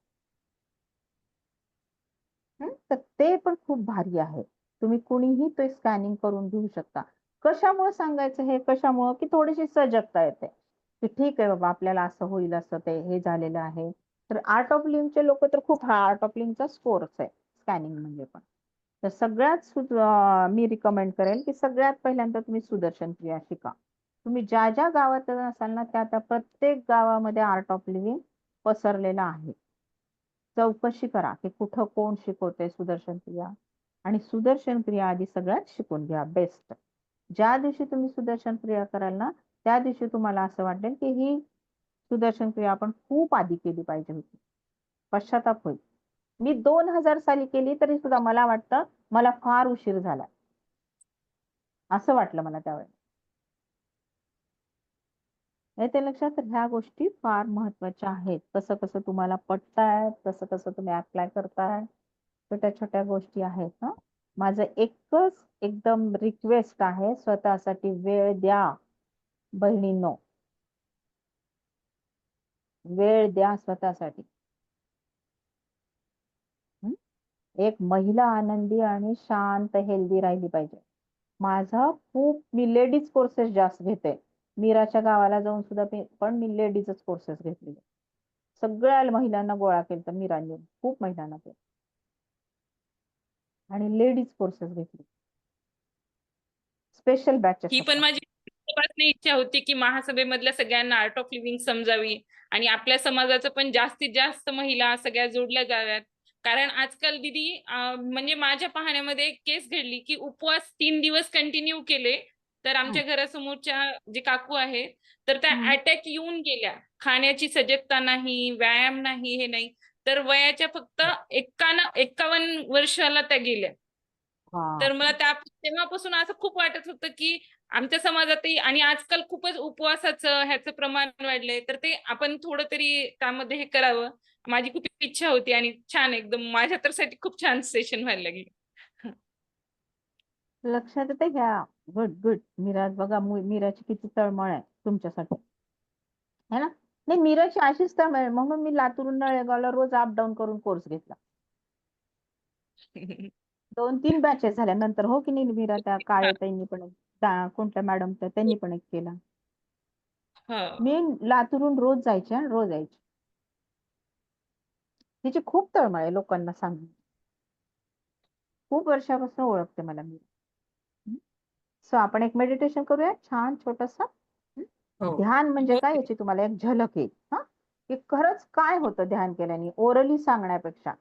तर ते पण खूप भारी आहे. तुम्ही कुणीही ते स्कॅनिंग करून घेऊ शकता. कशामुळे सांगायचं हे, कशामुळे, की थोडीशी सजगता येते, की ठीक आहे बाबा आपल्याला असं होईल, असं ते हे झालेलं आहे. तर आर्ट ऑफ लिव्हिंगचे लोक तर खूप आर्ट ऑफ लिव्हिंगचा कोर्स आहे स्कॅनिंग म्हणजे पण. तर सगळ्यात मी रिकमेंड करेल की सगळ्यात पहिल्यांदा तुम्ही सुदर्शन क्रिया शिका. तुम्ही ज्या ज्या गावात असाल ना त्या प्रत्येक गावामध्ये आर्ट ऑफ लिव्हिंग पसरलेला आहे. चौकशी करा की कुठं कोण शिकवते सुदर्शन क्रिया, आणि सुदर्शन क्रिया आधी सगळ्यात शिकून घ्या बेस्ट. ज्या दिवशी तुम्ही सुदर्शन क्रिया कराल ना त्या दिवशी तुम्हाला असं वाटेल की ही सुदर्शन क्रिया आपण खूप आधी केली पाहिजे होती. पश्चाताप होईल. मी 2000 साली केली तरी सुद्धा मला वाटतं मला फार उशीर झाला, असं वाटलं मला त्यावेळेस. येते लक्षात ह्या गोष्टी फार महत्वाच्या आहेत. कसं कसं तुम्हाला पटताय, कसं कसं तुम्ही अप्लाय करताय, छोट्या छोट्या गोष्टी आहेत ना. माझं एकच एकदम रिक्वेस्ट आहे, स्वतःसाठी वेळ द्या बहिणींनो, वेळ द्या स्वतःसाठी. हं? एक महिला आनंदी आणि शांत हेल्दी राहिली पाहिजे. माझा खूप मी लेडीज कोर्सेस जास्त घेते. मीराच्या गावाला जाऊन सुद्धा पण मी लेडीजच कोर्सेस घेतलेले. सगळ्या महिलांना गोळा केलं मीरांनी, खूप महिलांना केलं आणि लेडीज कोर्सेस घेतले. स्पेशल बॅचेस ही पण असतात. माझी पहिल्यापासून इच्छा होती की महासभेमधल्या सगळ्यांना आर्ट ऑफ लिव्हिंग समजावी आणि आपल्या समाजाचं पण जास्तीत जास्त महिला सगळ्या जोडल्या जाव्यात. कारण आजकाल दीदी म्हणजे माझ्या पाहण्यामध्ये एक केस घडली की उपवास 3 दिवस कंटिन्यू केले, तर आमच्या घरासमोरच्या जे काकू आहेत तर त्या हं. अटॅक येऊन गेल्या. खाण्याची सजगता नाही, व्यायाम नाही, हे नाही. तर वयाच्या फक्त 51 वर्षाला त्या गेल्या. तर मला तेव्हापासून असं खूप वाटत होतं की आमच्या समाजातही आणि आजकाल खूपच उपवासाचं ह्याचं प्रमाण वाढलंय, तर ते आपण थोडं तरी त्यामध्ये हे करावं. माझी खूप इच्छा होती आणि छान एकदम माझ्या तर साठी खूप छान सेशन व्हायला लागली. लक्षात येते घ्या. Good good. मीरा बघा, मीराची किती तळमळ आहे तुमच्यासाठी, है ना. नाही, मीराची अशीच तळमळ आहे. म्हणून मी लातूरून नळेगावला रोज अप डाऊन करून कोर्स घेतला. 2-3 बॅचेस झाल्या नंतर, हो की नाही मीरा. त्या काळे ताईंनी पण कोणत्या मॅडम त्यांनी पण एक केला. हो. मी लातूरून रोज जायचे आणि रोज यायचे. तिची खूप तळमळ आहे लोकांना सांगून. खूप वर्षापासून ओळखते मला मी. सो आपण एक मेडिटेशन करूया छान छोटस. ध्यान म्हणजे हो. काय याची तुम्हाला एक झलक येईल हा, की खरंच काय होतं ध्यान केल्याने, ओरली सांगण्यापेक्षा.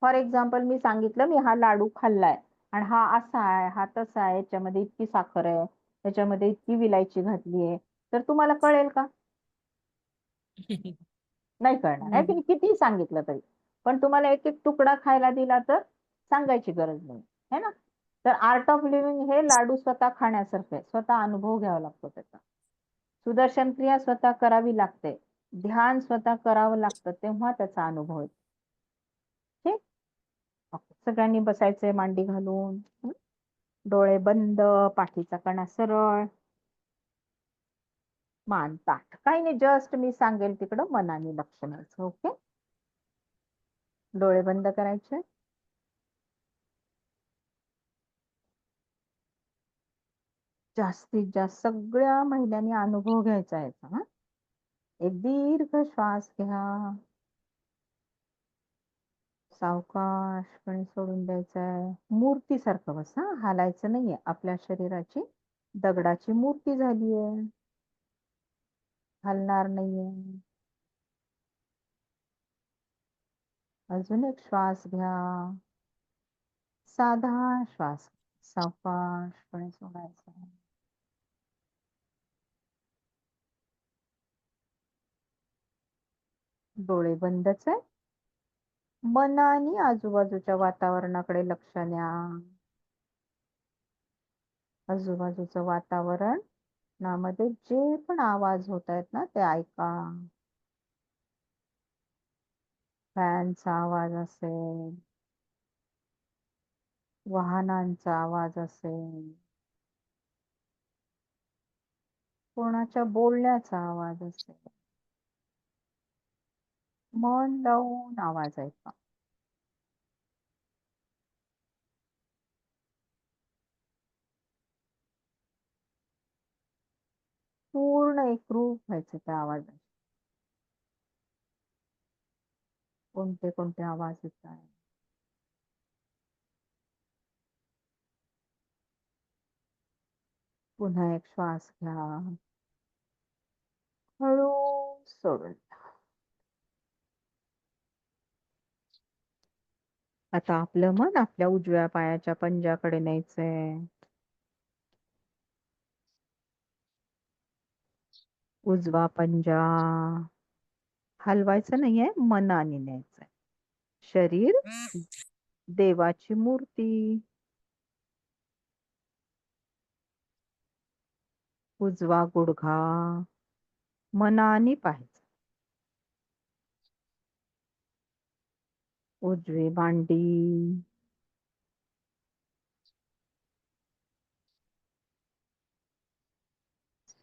फॉर एक्झाम्पल मी सांगितलं मी हा लाडू खाल्लाय आणि हा असा आहे, हा तसा आहे, याच्यामध्ये इतकी साखर आहे, याच्यामध्ये इतकी विलायची घातली आहे, तर तुम्हाला कळेल का? नाही कळणार आहे की किती सांगितलं तरी. पण तुम्हाला एक एक तुकडा खायला दिला तर सांगायची गरज नाही, है ना. तर आर्ट ऑफ लिव्हिंग हे लाडू स्वतः खाण्यासारखं आहे. स्वतः अनुभव घ्यावा लागतो त्याचा. सुदर्शन क्रिया स्वतः करावी लागते, ध्यान स्वतः करावं लागतं, तेव्हा त्याचा अनुभव येतो. ठीक. ओके. सगळ्यांनी बसायचंय मांडी घालून. डोळे बंद, पाठीचा कणा सरळ, मान ताठ. काही नाही, जस्ट मी सांगेल तिकडं मनाने लक्ष द्यायचं. ओके. डोळे बंद करायचे. जास्तीत जास्त सगळ्या महिलांनी अनुभव घ्यायचा आहे याचा. एक दीर्घ श्वास घ्या, सावकाशपणे सोडून द्यायचा आहे. मूर्तीसारखं बस, हालायचं नाहीये. आपल्या शरीराची दगडाची मूर्ती झालीये, हलणार नाहीये. अजून एक श्वास घ्या, साधा श्वास, सावकाशपणे सोडायचा. डोळे बंदच आहे. मनाने आजूबाजूच्या वातावरणाकडे लक्ष द्या. आजूबाजूचं वातावरण नामध्ये जे पण आवाज होत आहेत ना ते ऐका. फॅनचा आवाज असेल, वाहनांचा आवाज असेल, कोणाच्या बोलण्याचा आवाज असेल, मन लावून आवाज ऐका. पूर्ण एकरूप व्हायचं त्या आवाजात. कोणते कोणते आवाज येत आहेत. पुन्हा एक श्वास घ्या, हळू सोडून द्या. आता आपलं मन आपल्या उजव्या पायाच्या पंजाकडे न्यायचंय. उजवा पंजा हलवायचं नाहीये, मनाने न्यायचंय. शरीर देवाची मूर्ती. उजवा गुडघा मनाने पाहायचं. उजवी मांडी,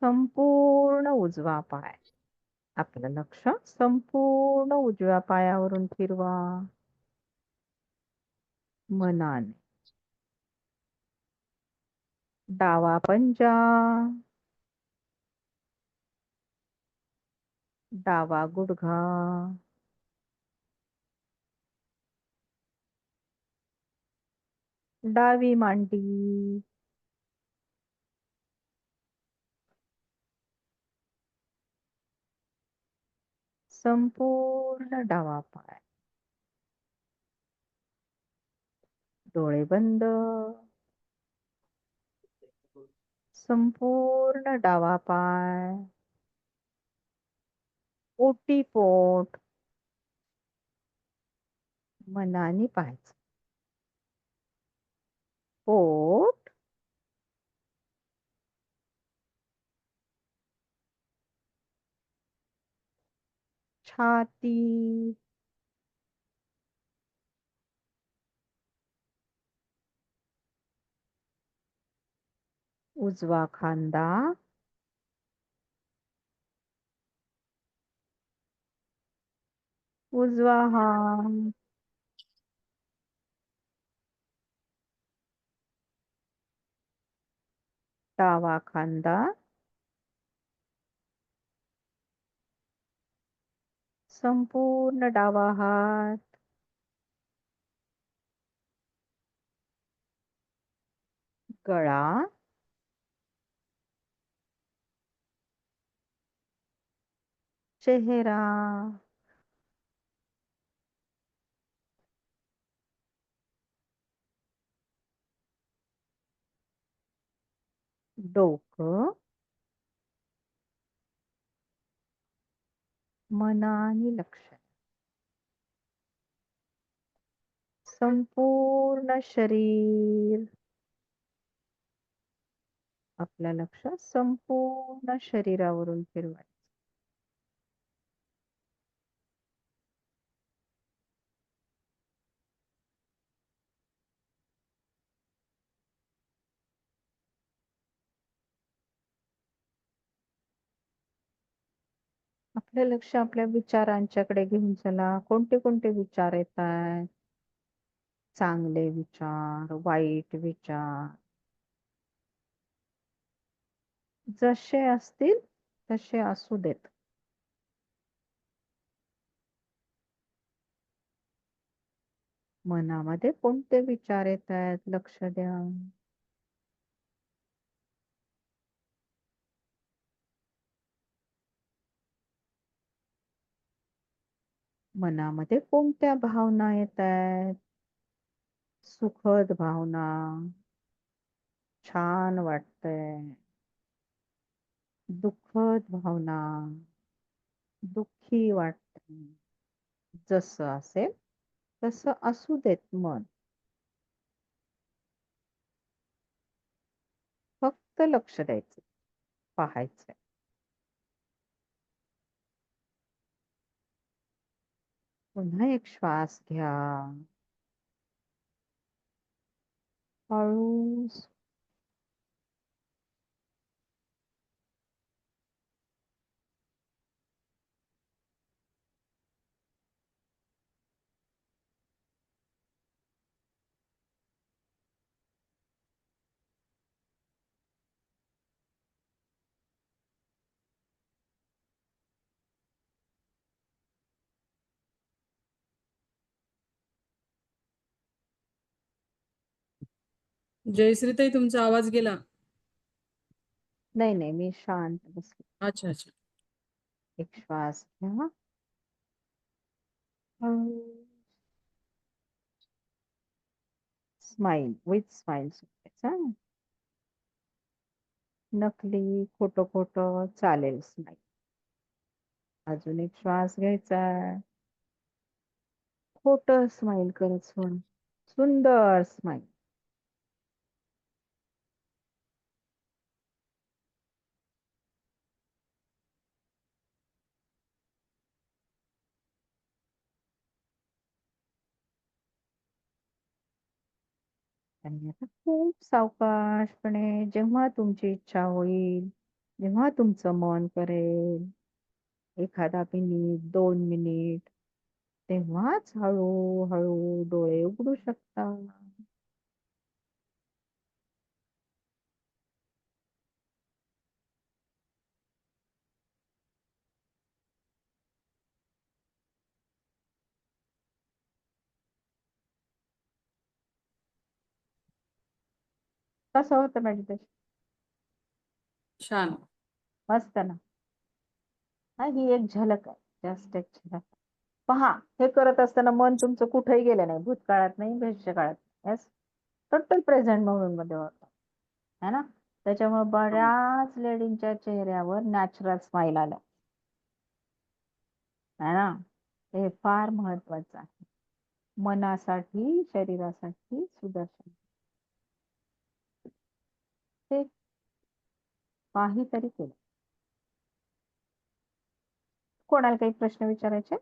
संपूर्ण उजवा पाय. आपलं लक्ष संपूर्ण उजव्या पायावरून फिरवा मनाने. डावा पंजा, डावा गुडघा, डावी मांडी, संपूर्ण डावा पाय. डोळे बंद, संपूर्ण डावा पाय. ओटीपोट मनाने पाहायचं. पोट, छाती, उजवा खांदा, उजवा हात, डावा खांदा, संपूर्ण डावा हात, गळा, चेहरा, डोकं मनाने लक्ष. संपूर्ण शरीर. आपलं लक्ष संपूर्ण शरीरावरून फिरवायचं. आपलं लक्ष आपल्या विचारांच्याकडे घेऊन चला. कोणते कोणते विचार येत आहेत? चांगले विचार, वाईट विचार, जसे असतील तसे असू देत. मनामध्ये कोणते विचार येत आहेत लक्ष द्या. मनामध्ये कोणत्या भावना येत आहेत? सुखद भावना, छान वाटतंय, दुःखद भावना, दुःखी वाटतंय. जसं असेल तसं असू देत मन. फक्त लक्ष द्यायचं, पाहायचं. पुन्हा एक श्वास घ्या. हळू. जयश्रीताई तुमचा आवाज गेला. नाही नाही, मी शांत बसले. अच्छा अच्छा. एक श्वास घ्या. हळू. Smile, with smile. नकली, खोटं खोटं चालेल स्माइल. अजून एक श्वास घ्यायचा. खोटं स्माइल करत सोड. सुंदर स्माइल. आणि आता खूप सावकाशपणे जेव्हा तुमची इच्छा होईल, जेव्हा तुमचं मन करेल, 1 मिनिट, 2 मिनिट, तेव्हाच हळूहळू डोळे उघडू शकता. कसं होतं मेडिटेशन? छान. मस्त ना. हा, ही एक झलक आहे, जस्ट एक झलक. पहा, हे करत असताना मन तुमचं कुठेही गेलं नाही, भूतकाळात नाही, भविष्यकाळात. येस, टोटल प्रेझेंट मोमेंट मध्ये होतं, है ना. त्याच्यामुळे बऱ्याच लेडींच्या चेहऱ्यावर नॅचरल स्माईल आलं, है ना. हे फार महत्वाचं आहे मनासाठी, शरीरासाठी, सुदर्शन. ते काहीतरी केलं. कोणाला काही प्रश्न विचारायचे?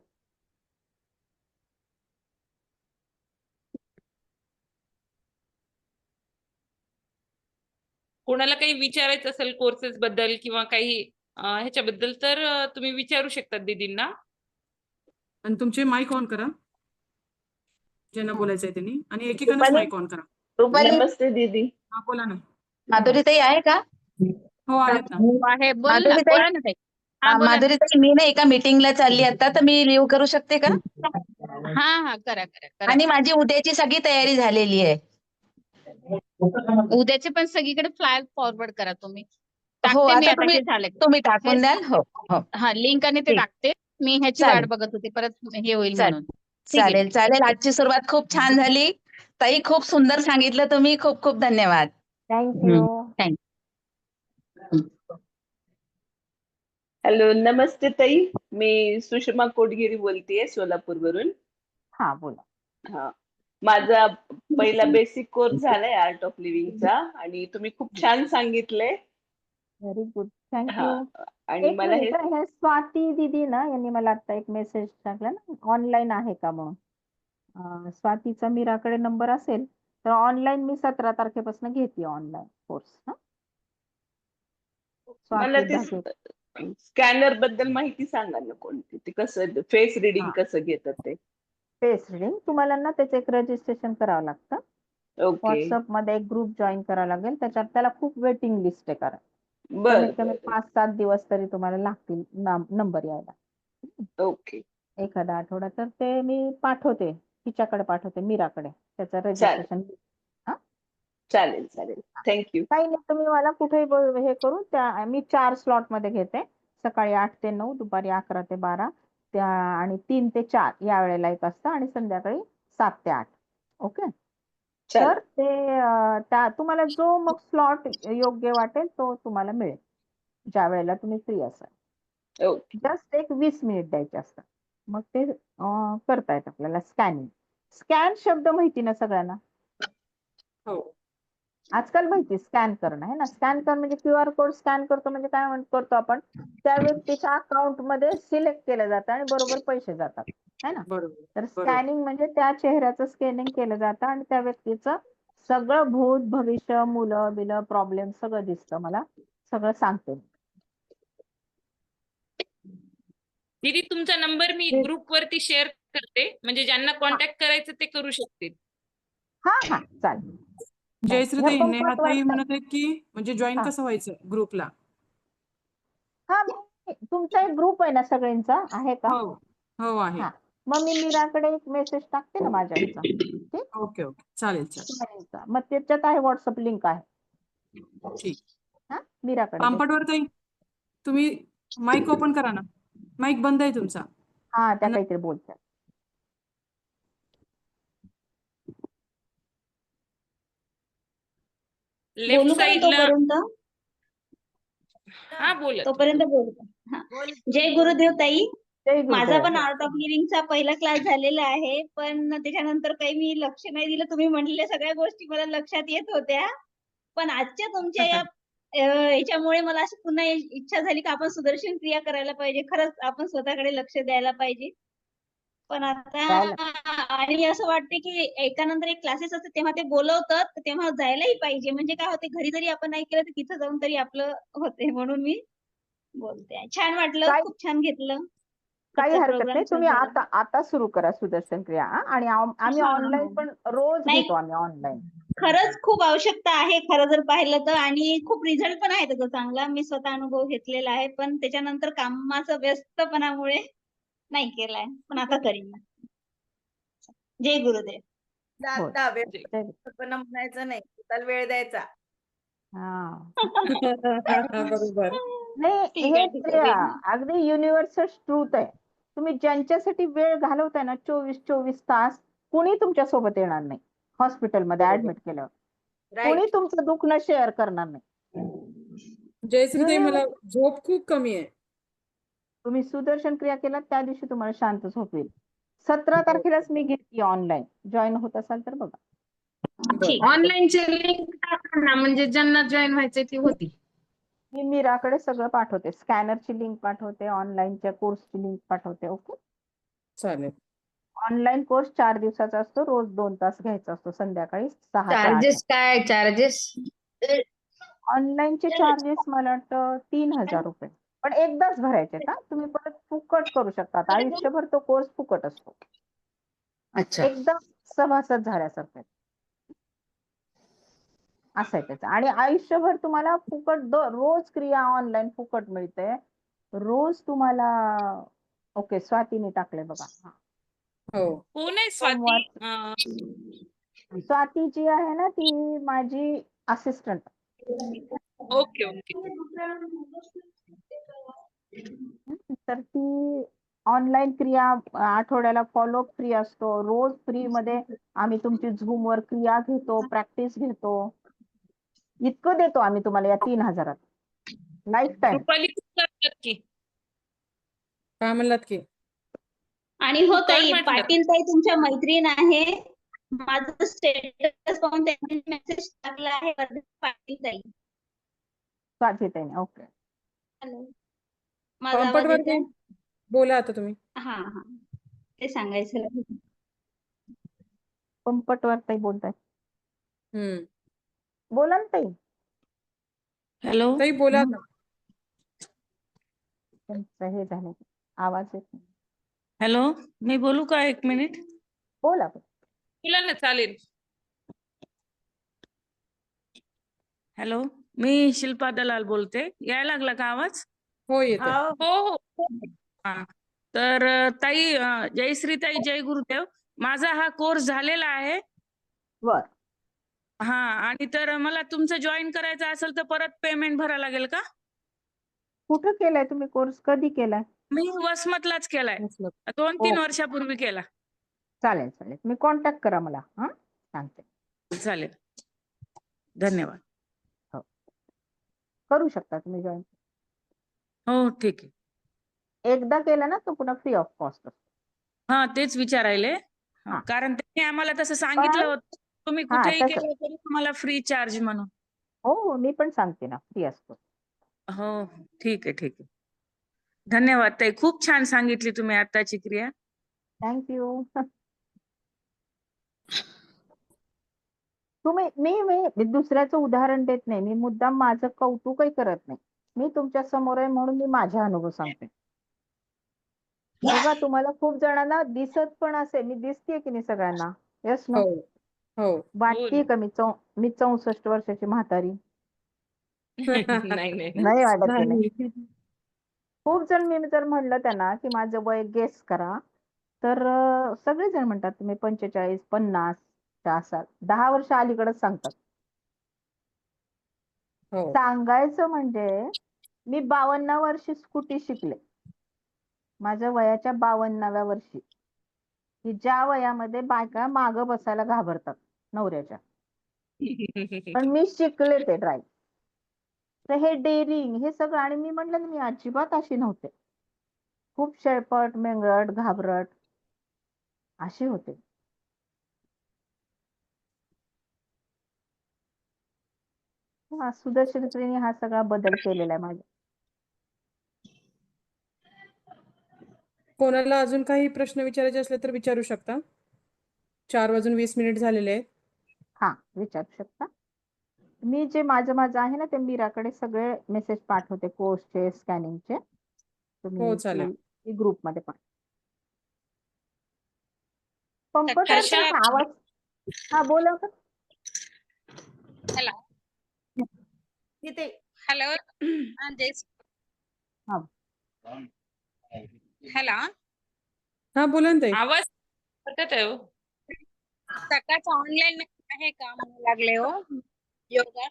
कोणाला काही विचारायचं असेल कोर्सेस बद्दल किंवा काही ह्याच्याबद्दल तर तुम्ही विचारू शकता दीदींना. आणि तुमचे माईक ऑन करा, ज्यांना हं. बोलायचंय त्यांनी, आणि एकेकानंच रुपाली माईक ऑन करा. रुपाली नमस्ते दीदी. हा, बोला ना. माधुरी ताई आहे का? हो, आहेत ना. आहे, बोल ना, माधुरी ताई, बोला ना ताई. हा, बोला ना. माधुरी ताई, मी ना एका मीटिंगला चालली आता, तर मी लिव्ह करू शकते का? हा हा, करा करा करा. आणि माझी उद्याची सगळी तयारी झालेली आहे. उद्याचे पण सगळीकडे फ्लायर फॉरवर्ड करा तुम्ही. हो, टाकते मी आता आता तुम्ही हे झाले. तुम्ही टाकून द्याल. हो हो, हा, लिंक आणि ते ठीक. टाकते. मी ह्याची चालेल. वाट बघत होते परत हे होईल चालेल. म्हणून. ठीक आहे. चालेल चालेल, आजची सुरुवात खूप छान झाली. ताई, खूप सुंदर सांगितलं तुम्ही. खूप खूप धन्यवाद. थँक्यू. हॅलो, नमस्ते ताई. मी सुषमा कोटगिरी बोलतेय सोलापूरवरून. हा, बोला. हा, माझा पहिला बेसिक कोर्स झालाय आर्ट ऑफ लिव्हिंगचा आणि तुम्ही खूप छान सांगितलंय. व्हेरी गुड, हा, थँक्यू. आणि एक मला मिनिट, हे स्वाती दीदी ना, यांनी मला आता एक मेसेज टाकला ना, ऑनलाईन आहे का म्हणून. स्वातीचा मीराकडे नंबर असेल तर ऑनलाईन मी 17 तारखेपासून घेते ऑनलाईन कोर्स. मला स्वाती ते धागे. स्कॅनर बद्दल माहिती सांगा ना, कोणती ते, कसं फेस रिडिंग हा, कसं घेतात ते. फेस रिडिंग तुम्हाला ना त्याचं एक रजिस्ट्रेशन करावं लागतं. ओके, व्हॉट्सअप मध्ये एक ग्रुप जॉईन करावा लागेल. त्याच्यात त्याला खूप वेटिंग लिस्ट आहे, कारण बर कमीत कमी बर, 5-7 दिवस तरी तुम्हाला लागतील नंबर यायला. ओके, एखादा आठवडा. तर ते मी पाठवते, तिच्याकडे पाठवते, मीराकडे, त्याचं चालेल रजिस्ट्रेशन. चालेल चालेल, थँक्यू. काही नाही, तुम्ही मला कुठेही हे करून त्या, मी 4 स्लॉट मध्ये घेते. सकाळी 8 ते 9, दुपारी 11 ते 12, त्या आणि 3 ते 4 या वेळेला एक असतं, आणि संध्याकाळी 7 ते 8. ओके. चालेल, तर ते त्या तुम्हाला जो मग स्लॉट योग्य वाटेल तो तुम्हाला मिळेल, ज्या वेळेला तुम्ही फ्री असाल. ओके. जस्ट एक 20 मिनिट द्यायचे असतात. मग ते करतायत आपल्याला स्कॅनिंग. स्कॅन शब्द माहिती ना सगळ्यांना? हो. आजकाल माहिती स्कॅन करणं आहे ना. स्कॅन करणं म्हणजे QR कोड स्कॅन करतो, म्हणजे काय करतो आपण, त्या व्यक्तीच्या अकाउंट मध्ये सिलेक्ट केलं जातं आणि बरोबर पैसे जातात, है ना. बरोबर तर बरोबर. स्कॅनिंग म्हणजे त्या चेहऱ्याचं स्कॅनिंग केलं जातं आणि त्या व्यक्तीचं सगळं भूत भविष्य, मुलं बिलं, प्रॉब्लेम सगळं दिसतं, मला सगळं सांगते. दीदी, तुमचा नंबर मी ग्रुप वरती शेअर करते, म्हणजे ज्यांना कॉन्टॅक्ट करायचं ते करू शकतील. हा हा, चालेल. जयश्रीताई, ह्या नेहाताई पंपात म्हणत आहेत की म्हणजे जॉईन हा कसं व्हायचं ग्रुपला? हा, तुमचा एक ग्रुप आहे ना सगळ्यांचा, आहे का? हो हो, आहे. हा, मग मी मीराकडे एक मेसेज टाकते ना माझ्या ह्याचा. ठीक. ओके ओके, चालेल चालेल, मीराचा. मग त्याच्यात आहे, व्हॉट्सअप लिंक आहे. ठीक. हा, मीराकडे दे. पांपटवर ताई, तुम्ही माईक ओपन करा ना. माईक बंद आहे तुमचा. हा, त्या काहीतरी बोलतात. लेफ्ट बोलू का मी साइडला. तोपर्यंत? हा, बोलत. तोपर्यंत बोलू का? हा. जय गुरुदेव ताई. जय माझा गुरुदेव. पण आर्ट ऑफ लिव्हिंगचा पहिला क्लास झालेला आहे, पण त्याच्यानंतर काही मी लक्ष नाही दिलं. तुम्ही म्हटलेल्या सगळ्या गोष्टी मला लक्षात येत होत्या, पण आजच्या तुमच्या या याच्यामुळे मला अशी पुन्हा इच्छा झाली की आपण सुदर्शन क्रिया करायला पाहिजे. खरंच आपण स्वतःकडे लक्ष द्यायला पाहिजे. पण आता जायला आणि असं वाटते की एकानंतर एक क्लासेस असते तेव्हा ते बोलवतात तर तेव्हा जायलाही पाहिजे. म्हणजे काय होते घरी जरी आपण नाही केलं तर तिथं जाऊन तरी आपलं होते. म्हणून मी बोलते. छान वाटलं, काही खूप छान घेतलं. काही आजचा हरकत प्रोग्राम नाही. छान तुम्ही झाला. आता आता सुरू करा सुदर्शन क्रिया आणि आम्ही हा ऑनलाईन हा पण रोज नाही घेतो आम्ही ऑनलाईन. खरंच खूप आवश्यकता आहे खरं जर पाहिलं तर. आणि खूप रिझल्ट पण आहे त्याचा चांगला. मी स्वतः अनुभव घेतलेला आहे. पण त्याच्यानंतर कामाचं व्यस्तपणामुळे नाही केलाय. पण आता करीन. जय गुरुदेव. होय. आता जे- व्यवस्थापन म्हणायचं नाही, स्वतःला वेळ द्यायचा. हा बरोबर. नाही ठीक हे आहे ठीक आहे. क्रिया अगदी युनिव्हर्सल ट्रूथ आहे. तुम्ही ज्यांच्यासाठी वेळ घालवताय ना 24 तास कुणी तुमच्या सोबत येणार नाही. हॉस्पिटलमध्ये बरोबर. ऍडमिट केल्यावर राईट. कुणी तुमचं दुखणं शेअर करणार नाही. जयश्री ताई, मला युनिव्हर्स झोप खूप कमी आहे. तुम्ही सुदर्शन क्रिया केलात त्या दिवशी तुम्हाला शांत झोप येईल. 17 तारखेलाच मी घेतली ऑनलाईन. जॉईन होत असाल तर बघा. बरं. ठीक आहे. ऑनलाईनची लिंक टाका ना, म्हणजे ज्यांना जॉईन व्हायचे ती होती. मी मीराकडे सगळं पाठवते. स्कॅनरची लिंक पाठवते, ऑनलाईनच्या कोर्सची लिंक पाठवते. ओके. चालेल. ऑनलाईन कोर्स 4 दिवसाचा असतो. रोज 2 तास घ्यायचा असतो संध्याकाळी 6 ते 8. चार्जेस काय चार्जेस? ऑनलाईनचे चार्जेस मला वाटतं 3,000 रुपये. पण एकदाच भरायचे का तुम्ही परत फुकट करू शकता. आयुष्यभर तो कोर्स फुकट असतो. अच्छा. एकदम सभासद झाल्यासारखं असं आहे त्याचं. आणि आयुष्यभर तुम्हाला फुकट रोज क्रिया ऑनलाईन फुकट मिळते. रोज तुम्हाला ओके स्वातीने टाकले बघा. हा. हो. कोण आहे स्वाती? स्वाती जी आहे ना ती माझी असिस्टंट. Okay okay. तर ती ऑनलाईन क्रिया आठवड्याला फॉलोअप फ्री असतो. रोज फ्री मध्ये आम्ही तुमची झूम वर क्रिया घेतो, प्रॅक्टिस घेतो. इतकं देतो आम्ही तुम्हाला या 3,000 लाईफ टाईम. रुपाली करतात की. काय म्हणलात की? आणि हो तू कर ताई, म्हटलं. पाटील ताई तुमच्या मैत्रीण आहे. माझं स्टेटस पाहून त्यांनी मेसेज टाकला आहे. पाटील ताई. स्वातीताईने ओके. हॅलो. माझा आवाज पंपटवर येतोय? बोला आता तुम्ही. हा हा. ते सांगायचं होतं. पंपटवर ताई बोलताय. हम्म. बोला ना ताई. हॅलो. ताई बोला ना. त्यांचं हे झालं आवाज येत नाही. हॅलो. मी बोलू का 1 मिनिट? बोला. तुला ना चालेल. हॅलो. मी शिल्पा दलाल बोलते. यायला लागला का आवाज? हो येते. हो हो. हा. तर ताई, जयश्री ताई, जय गुरुदेव. माझा हा कोर्स झालेला आहे. बर. हा. आणि तर मला तुमचं जॉईन करायचं असेल तर परत पेमेंट भरावं लागेल का? कुठं केलाय तुम्ही कोर्स? कधी केलाय? मी वसमतलाच केलाय. 2-3 हो वर्षापूर्वी केला. चालेल चालेल. मी कॉन्टॅक्ट करा मला. हा सांगते. चालेल. धन्यवाद. हो करू शकता तुम्ही जॉईन. हो ठीक आहे. एकदा केला ना तो पुन्हा फ्री ऑफ कॉस्ट असतो. हा तेच विचारायले. हा. कारण त्यांनी आम्हाला तसं सांगितलं पण होतं. तुम्ही हा कुठेही तसं केलं तरी तुम्हाला फ्री चार्ज म्हणून. हो मी पण सांगते ना फ्री असतो. हो ठीक आहे ठीक आहे. धन्यवाद ताई. खूप छान सांगितली तुम्ही आत्ताची क्रिया. थँक्यू. तुम्ही मी दुसऱ्याचं उदाहरण देत नाही. मी मुद्दाम माझं कौतुकही करत नाही. मी तुमच्या समोर आहे म्हणून मी माझा अनुभव सांगते. बघा तुम्हाला खूप जणांना दिसत पण असेल. मी दिसतेय की नाही सगळ्यांना? Yes no? हो हो. वाटतेय का मी 64 वर्षाची म्हातारी? नाही नाही. नाही वाटत की नाही? नाही. खूप जण मी जर म्हणलं त्यांना की माझं वय गेस करा तर सगळेजण म्हणतात तुम्ही 45-50 च्या असाल. 10 वर्ष अलीकडेच सांगतात. हो. सांगायचं म्हणजे मी 52 वर्षी स्कूटी शिकले. माझ्या वयाच्या 52व्या वर्षी. की ज्या वयामध्ये बायका मागं बसायला घाबरतात नवऱ्याच्या. पण मी शिकले ते ड्राईव्ह. तर हे डेअरिंग हे सगळं. आणि मी म्हटलं ना मी अजिबात अशी नव्हते. खूप शेळपट, मेंगळट, घाबरट असे होते. सुदर्शन क्रियेने हा सगळा बदल केलेला आहे माझ्या. कोणाला अजून काही प्रश्न विचारायचे असले तर विचारू शकता. 4:20 झालेले आहेत. हा, विचारू शकता. मी जे माझं आहे ना, ते मीराकडे सगळे मेसेज पाठवते कोर्सचे, स्कॅनिंगचे. हो, तुम्ही चालेल. ग्रुपमध्ये पाठवा. पंपटर हर्षा, तुमचा आवाज. हा, बोला का. हॅलो तिथे हॅलो हा. हॅलो, हा, बोला ना ताई. आवाज येत आहे हो. सकाळचं ऑनलाईन आहे का म्हणू लागले हो योगा?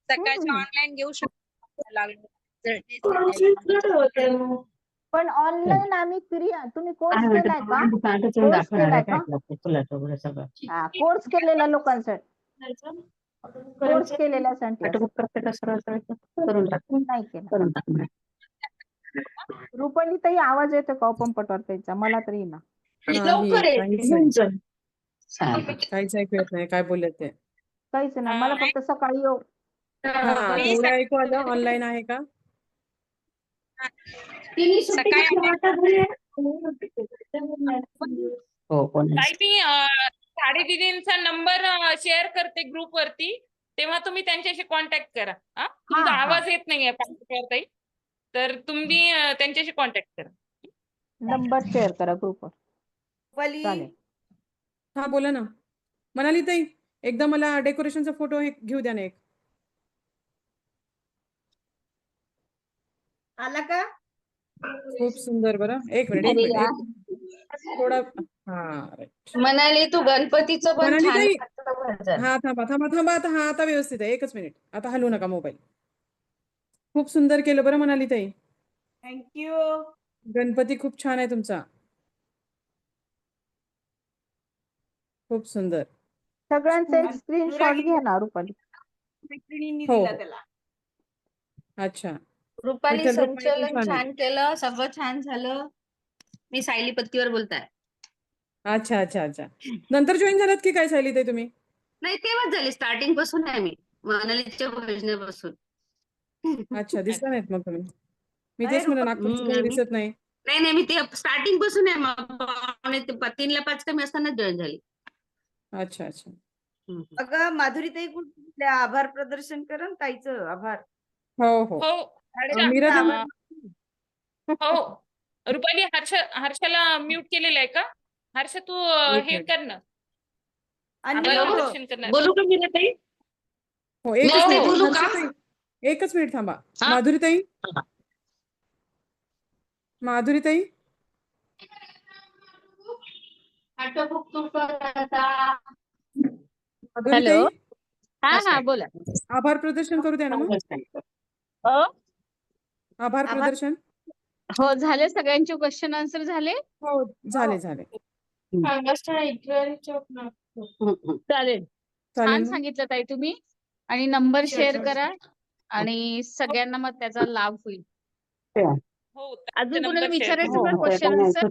सकाळचं हम्म. ऑनलाईन घेऊ शकतो लागले. पण ऑनलाईन आम्ही तुम्ही कोर्स काय केलाय का? म्हणते कोर्स दाखवणार केलाय आहे का? काय तुला वगैरे सगळं हा, कोर्स केलेल्या लोकांसाठी, कोर्स केलेल्यासाठी असं. प्रत्येक सरळ करून टाक नाही केलं. करून टाक. रुपाली ताई, आवाज येतो का पंपटवर त्यांचा? मला तरी ना. नाही, काहीच नाही. काहीच ऐकू येत नाही काय बोलले ते. काहीच नाही, मला फक्त सकाळी हा, तेवढं ऐकू आलं. ऑनलाईन आहे का? हो, कोण ताई, मी साडी दीदींचा नंबर शेअर करते ग्रुप वरती, तेव्हा तुम्ही त्यांच्याशी कॉन्टॅक्ट करा. तुमचा हा. आवाज येत नाहीये ताई, तर तुम्ही त्यांच्याशी कॉन्टॅक्ट करा. नंबर शेअर करा ग्रुपवर. रुपाली, चालेल. हा, बोला ना. मनाली ताई, एकदा मला डेकोरेशनचा फोटो घेऊ द्या ना एक. आला का? खूप सुंदर. बरं, एक मिनिट. थोडा. हा, राईट. म्हणाली तू गणपतीचं पण मनाली छान ताई, करतो. हा, थांबा. आता व्यवस्थित आहे. एकच मिनिट. आता हलवू नका मोबाईल. खूप सुंदर केलं बरं मनाली ताई. थँक्यू. गणपती खूप छान आहे तुमचा. खूप सुंदर. सगळ्यांचा एक स्क्रीनशॉट घ्या ना रुपाली. मैत्रिणींनी हो, दिला हो. त्याला. अच्छा. रुपाली विठ्ठल रुक्मिणी पण संचलन छान आहे. छान केलं, सगळं छान झालं. मी सायली पत्तीवर बोलताय. अच्छा. नंतर जॉईन झालात की काय सायली ताई तुम्ही? नाही, तेव्हाच झाली, स्टार्टिंग पासून आहे मी, मनालीच्या भजनापासून. अच्छा, दिसला नाहीत मग तुम्ही. मी अरे तेच म्हणलं, रुपाली, नागपूरचं कोणी दिसत नाही. नाही, मी ते स्टार्टिंग पासून आहे. मग 3ला 5 कमी असतानाच जॉईन झाली. अच्छा. अगं माधुरीताई कुठे आभार प्रदर्शन करा ताईचं आभार. हो. हो मीरा ताई, आभार. हो, रुपाली, हर्षाला म्यूट केलेलं आहे का? हर्ष, तू एक हे मिनिट. कर ना, अन्य आभार हो. प्रदर्शन करणार. बोलू का मीरा ताई? हो, एकच ताई, मिनिट. बोलू का? हर्षा ताई, एकच मिनिट थांबा. हा? माधुरी ताई, माधुरी हॅलो. ताई, हा, बोला. आभार प्रदर्शन करू द्या ना मग. आभार आभार. प्रदर्शन. हो, झाले सगळ्यांचे क्वेश्चन आन्सर झाले. हो, झाले. चालेल. छान ना? सांगितलं ताई तुम्ही. आणि नंबर शेअर करा आणि सगळ्यांना मग त्याचा लाभ होईल. हो, अजून नंबर कोणाला शेअर विचारायचं करा. का क्वेश्चन आन्सर?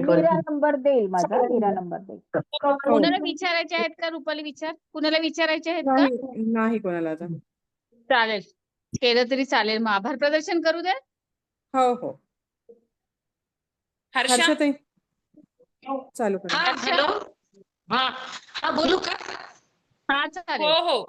मीरा नंबर देईल माझा. मीरा नंबर देईल. हो. कुणाला विचारायचे आहेत का? रुपाली विचार. कुणाला विचारायचे आहेत का? नाही कोणाला आता. चालेल, केलं तरी चालेल. मग आभार प्रदर्शन करू द्या. हो. हर्षा ताई, चालू करा. हॅलो. बोलू का? हा, चालेल. हो.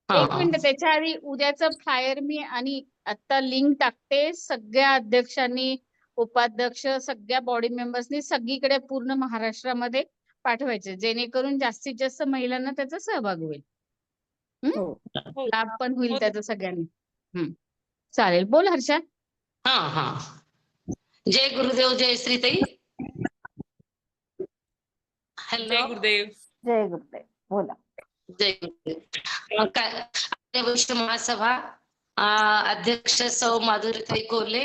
एक मिनिट, त्याच्या आधी उद्याचं फ्लायर मी आणि आता लिंक टाकते. सगळ्या अध्यक्षांनी, उपाध्यक्ष, सगळ्या बॉडी मेंबर्सनी सगळीकडे पूर्ण महाराष्ट्रामध्ये पाठवायचे, जेणेकरून जास्तीत जास्त महिलांना त्याचा सहभाग होईल. हो. लाभ पण होईल हो. त्याचा सगळ्यांनी. चालेल, बोल हर्षा. जय गुरुदेव, जय श्रीताई. जय गुरुदेव. जय गुरुदेव. बोला. जय गुरुदेव. आर्यवैश्य महासभा अध्यक्ष सौ माधुरीताई कोल्हे,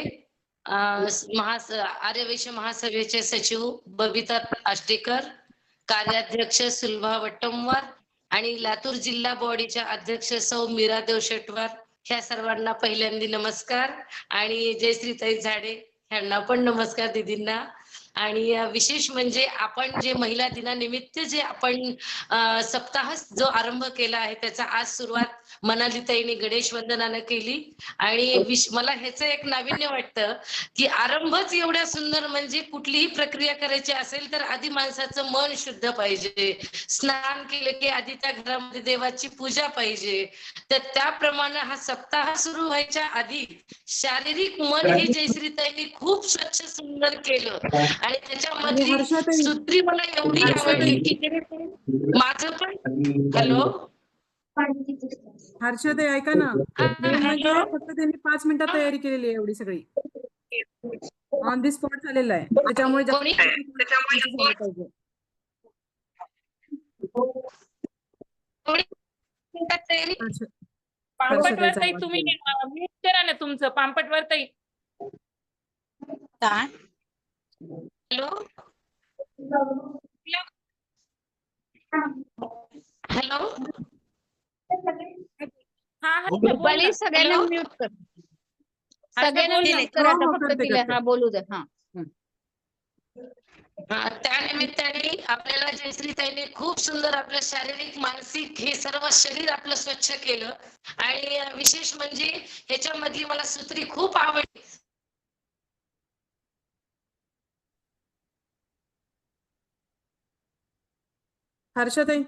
आर्यवैश्य महासभेचे सचिव बबिता आष्टीकर, कार्याध्यक्ष सुलभा वट्टमवार आणि लातूर जिल्हा बॉडीच्या अध्यक्ष सौ मीरादेव शेटवार, ह्या सर्वांना पहिल्यांदा नमस्कार. आणि जयश्रीताई झाडे ह्यांना पण नमस्कार दीदींना. आणि विशेष म्हणजे आपण जे महिला दिनानिमित्त जे आपण सप्ताह जो आरंभ केला आहे त्याचा आज सुरुवात मनालीताईने गणेश वंदनानं केली. आणि मला ह्याचं एक नाविन्य वाटतं की आरंभच एवढ्या सुंदर, म्हणजे कुठलीही प्रक्रिया करायची असेल तर आधी माणसाचं मन शुद्ध पाहिजे, स्नान केलं की आधी त्या घरामध्ये देवाची पूजा पाहिजे. तर त्याप्रमाणे हा सप्ताह सुरू व्हायच्या आधी शारीरिक मन हे जयश्रीताईंनी खूप स्वच्छ सुंदर केलं. आणि आणि त्याच्यामधली हर्षाताई सूत्री मला एवढी आवडली की जेणेकरून माझं पण. हॅलो हर्षाताई ऐका ना, मेन म्हणजे हॅलो फक्त त्यांनी 5 मिनिटात तयारी केलेली आहे एवढी सगळी. ऑन दी स्पॉट झालेलं आहे. त्याच्यामुळे कोणी जास्त झालं पाहिजे. कोणी मिनिटात तयारी हर्ष- पांपटवर हर्षाताईचा ताई आवाज तुम्ही गेला. म्यूट करा ना तुमचं पांपटवर ताई. काय? हॅलो हॅलो हा हर्षा बोल ना. रुपाली सगळ्यांना हॅलो? म्यूट कर. हर्षा सगळ्यांना बोल ना. म्यूट कर आता, हो, फक्त करते, तिला करते. हा बोलू दे. हा त्यानिमित्ताने आपल्याला जयश्रीताईने खूप सुंदर आपलं शारीरिक मानसिक हे सर्व शरीर आपलं स्वच्छ केलं. आणि विशेष म्हणजे ह्याच्यामधली मला सूत्री खूप आवडली. हर्षाताई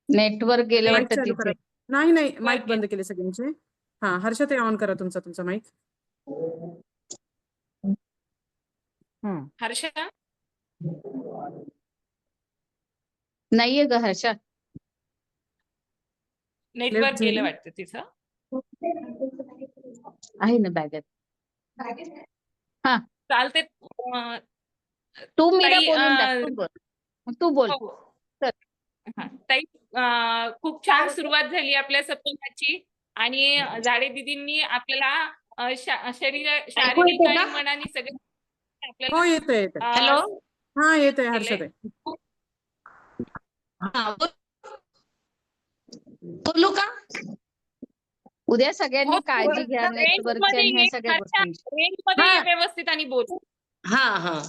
नेटवर्क गेलं माईक वाटतं चालू करा. तिचे. नाही माईक माईक बंद केले सगळ्यांचे. हा हर्षाताई ऑन करा तुमचा माईक. हर्षा नाहीये ग हर्षा. नेटवर्क गेलं झाली. वाटतं तिचं. आहे ना बॅगेत. चालते तू मीरा ताई, बोलून टाक. तू बोल. हो. हा, ताई खूप छान सुरुवात झाली आपल्या सप्ताहाची. आणि झाडे दीदींनी आपल्याला शारीरिक येते आणि का? मनाने सगळे हो आपल्याला येतोय. हॅलो हा येतोय केलंय. हर्षाताई. हा बोलू का? उद्या सगळ्यांनी हो, काळजी घ्या रेंज नेटवर्कची मध्ये आणि ह्या ये, सगळ्या हर्षा. गोष्टींची. रेंज मध्ये ये व्यवस्थित आणि बोल. हा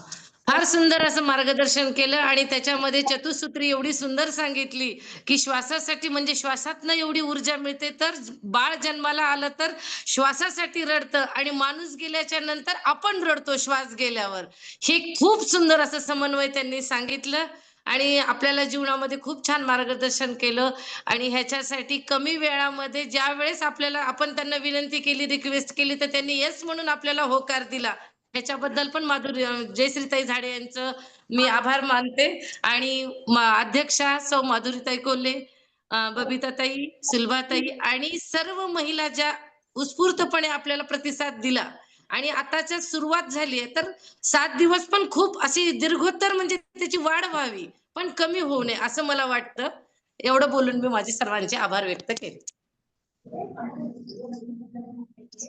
फार सुंदर असं मार्गदर्शन केलं. आणि त्याच्यामध्ये चतुसूत्री एवढी सुंदर सांगितली की श्वासासाठी, म्हणजे श्वासातनं एवढी ऊर्जा मिळते. तर बाळ जन्माला आलं तर श्वासासाठी रडतं आणि माणूस गेल्याच्या नंतर आपण रडतो श्वास गेल्यावर. हे खूप सुंदर असं समन्वय त्यांनी सांगितलं. आणि आपल्याला जीवनामध्ये खूप छान मार्गदर्शन केलं. आणि ह्याच्यासाठी कमी वेळामध्ये ज्या वेळेस आपण त्यांना विनंती केली, रिक्वेस्ट केली, तर त्यांनी येस म्हणून आपल्याला होकार दिला. ह्याच्याबद्दल पण जयश्रीताई झाडे यांचं मी आभार मानते. आणि अध्यक्षा सौ माधुरीताई कोल्हे, बबिताताई, सुलभाताई आणि सर्व महिला ज्या उत्स्फूर्तपणे आपल्याला प्रतिसाद दिला. आणि आताच्या सुरुवात झाली आहे, तर 7 दिवस पण खूप अशी दीर्घोत्तर, म्हणजे त्याची वाढ व्हावी पण कमी होऊ नये असं मला वाटतं. एवढं बोलून मी माझे सर्वांचे आभार व्यक्त केले.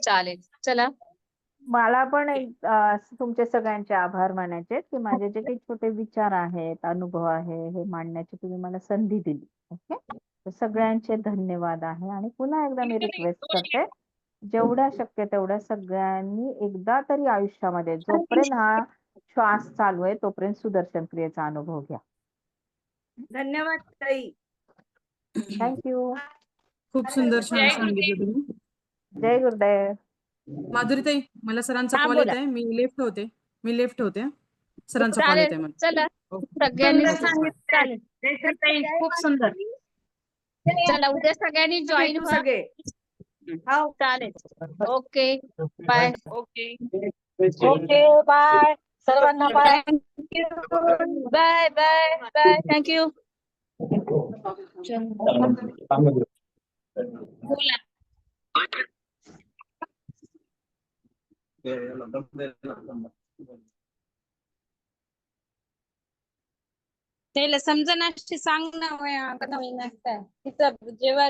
चालेल. चला. मला पण तुमचे सगळ्यांचे आभार मानायचे की माझे जे काही छोटे विचार आहेत, अनुभव आहे, हे मांडण्याची तुम्ही मला संधी दिली. ओके, तर सगळ्यांचे धन्यवाद आहे. आणि पुन्हा एकदा मी रिक्वेस्ट करते, जेवढ्या शक्य तेवढ्या सगळ्यांनी एकदा तरी आयुष्यामध्ये जोपर्यंत हा श्वास चालू आहे तोपर्यंत सुदर्शन क्रियेचा अनुभव घ्या. धन्यवाद ताई. थँक्यू. खूप सुंदर छान जय सांगितलं गुरुदेव. तुम्ही. जय गुरुदेव. माधुरीताई मला सरांचा हा कॉल बोला. येत आहे. मी लेफ्ट होते. सरांचा कॉल येत चालेल. आहे मला. चला ओके. सगळ्यांनी चालेल. चालेल. खूप सुंदर. चला उद्या सगळ्यांनी जॉईन भेटू व्हा. सगळे. हो. चालेल. Okay bye. Okay. Okay bye सर्वांना bye. Bye bye bye. Thank you. बोला. त्याला समजा नाष्टी सांग ना. तिचं जेव्हा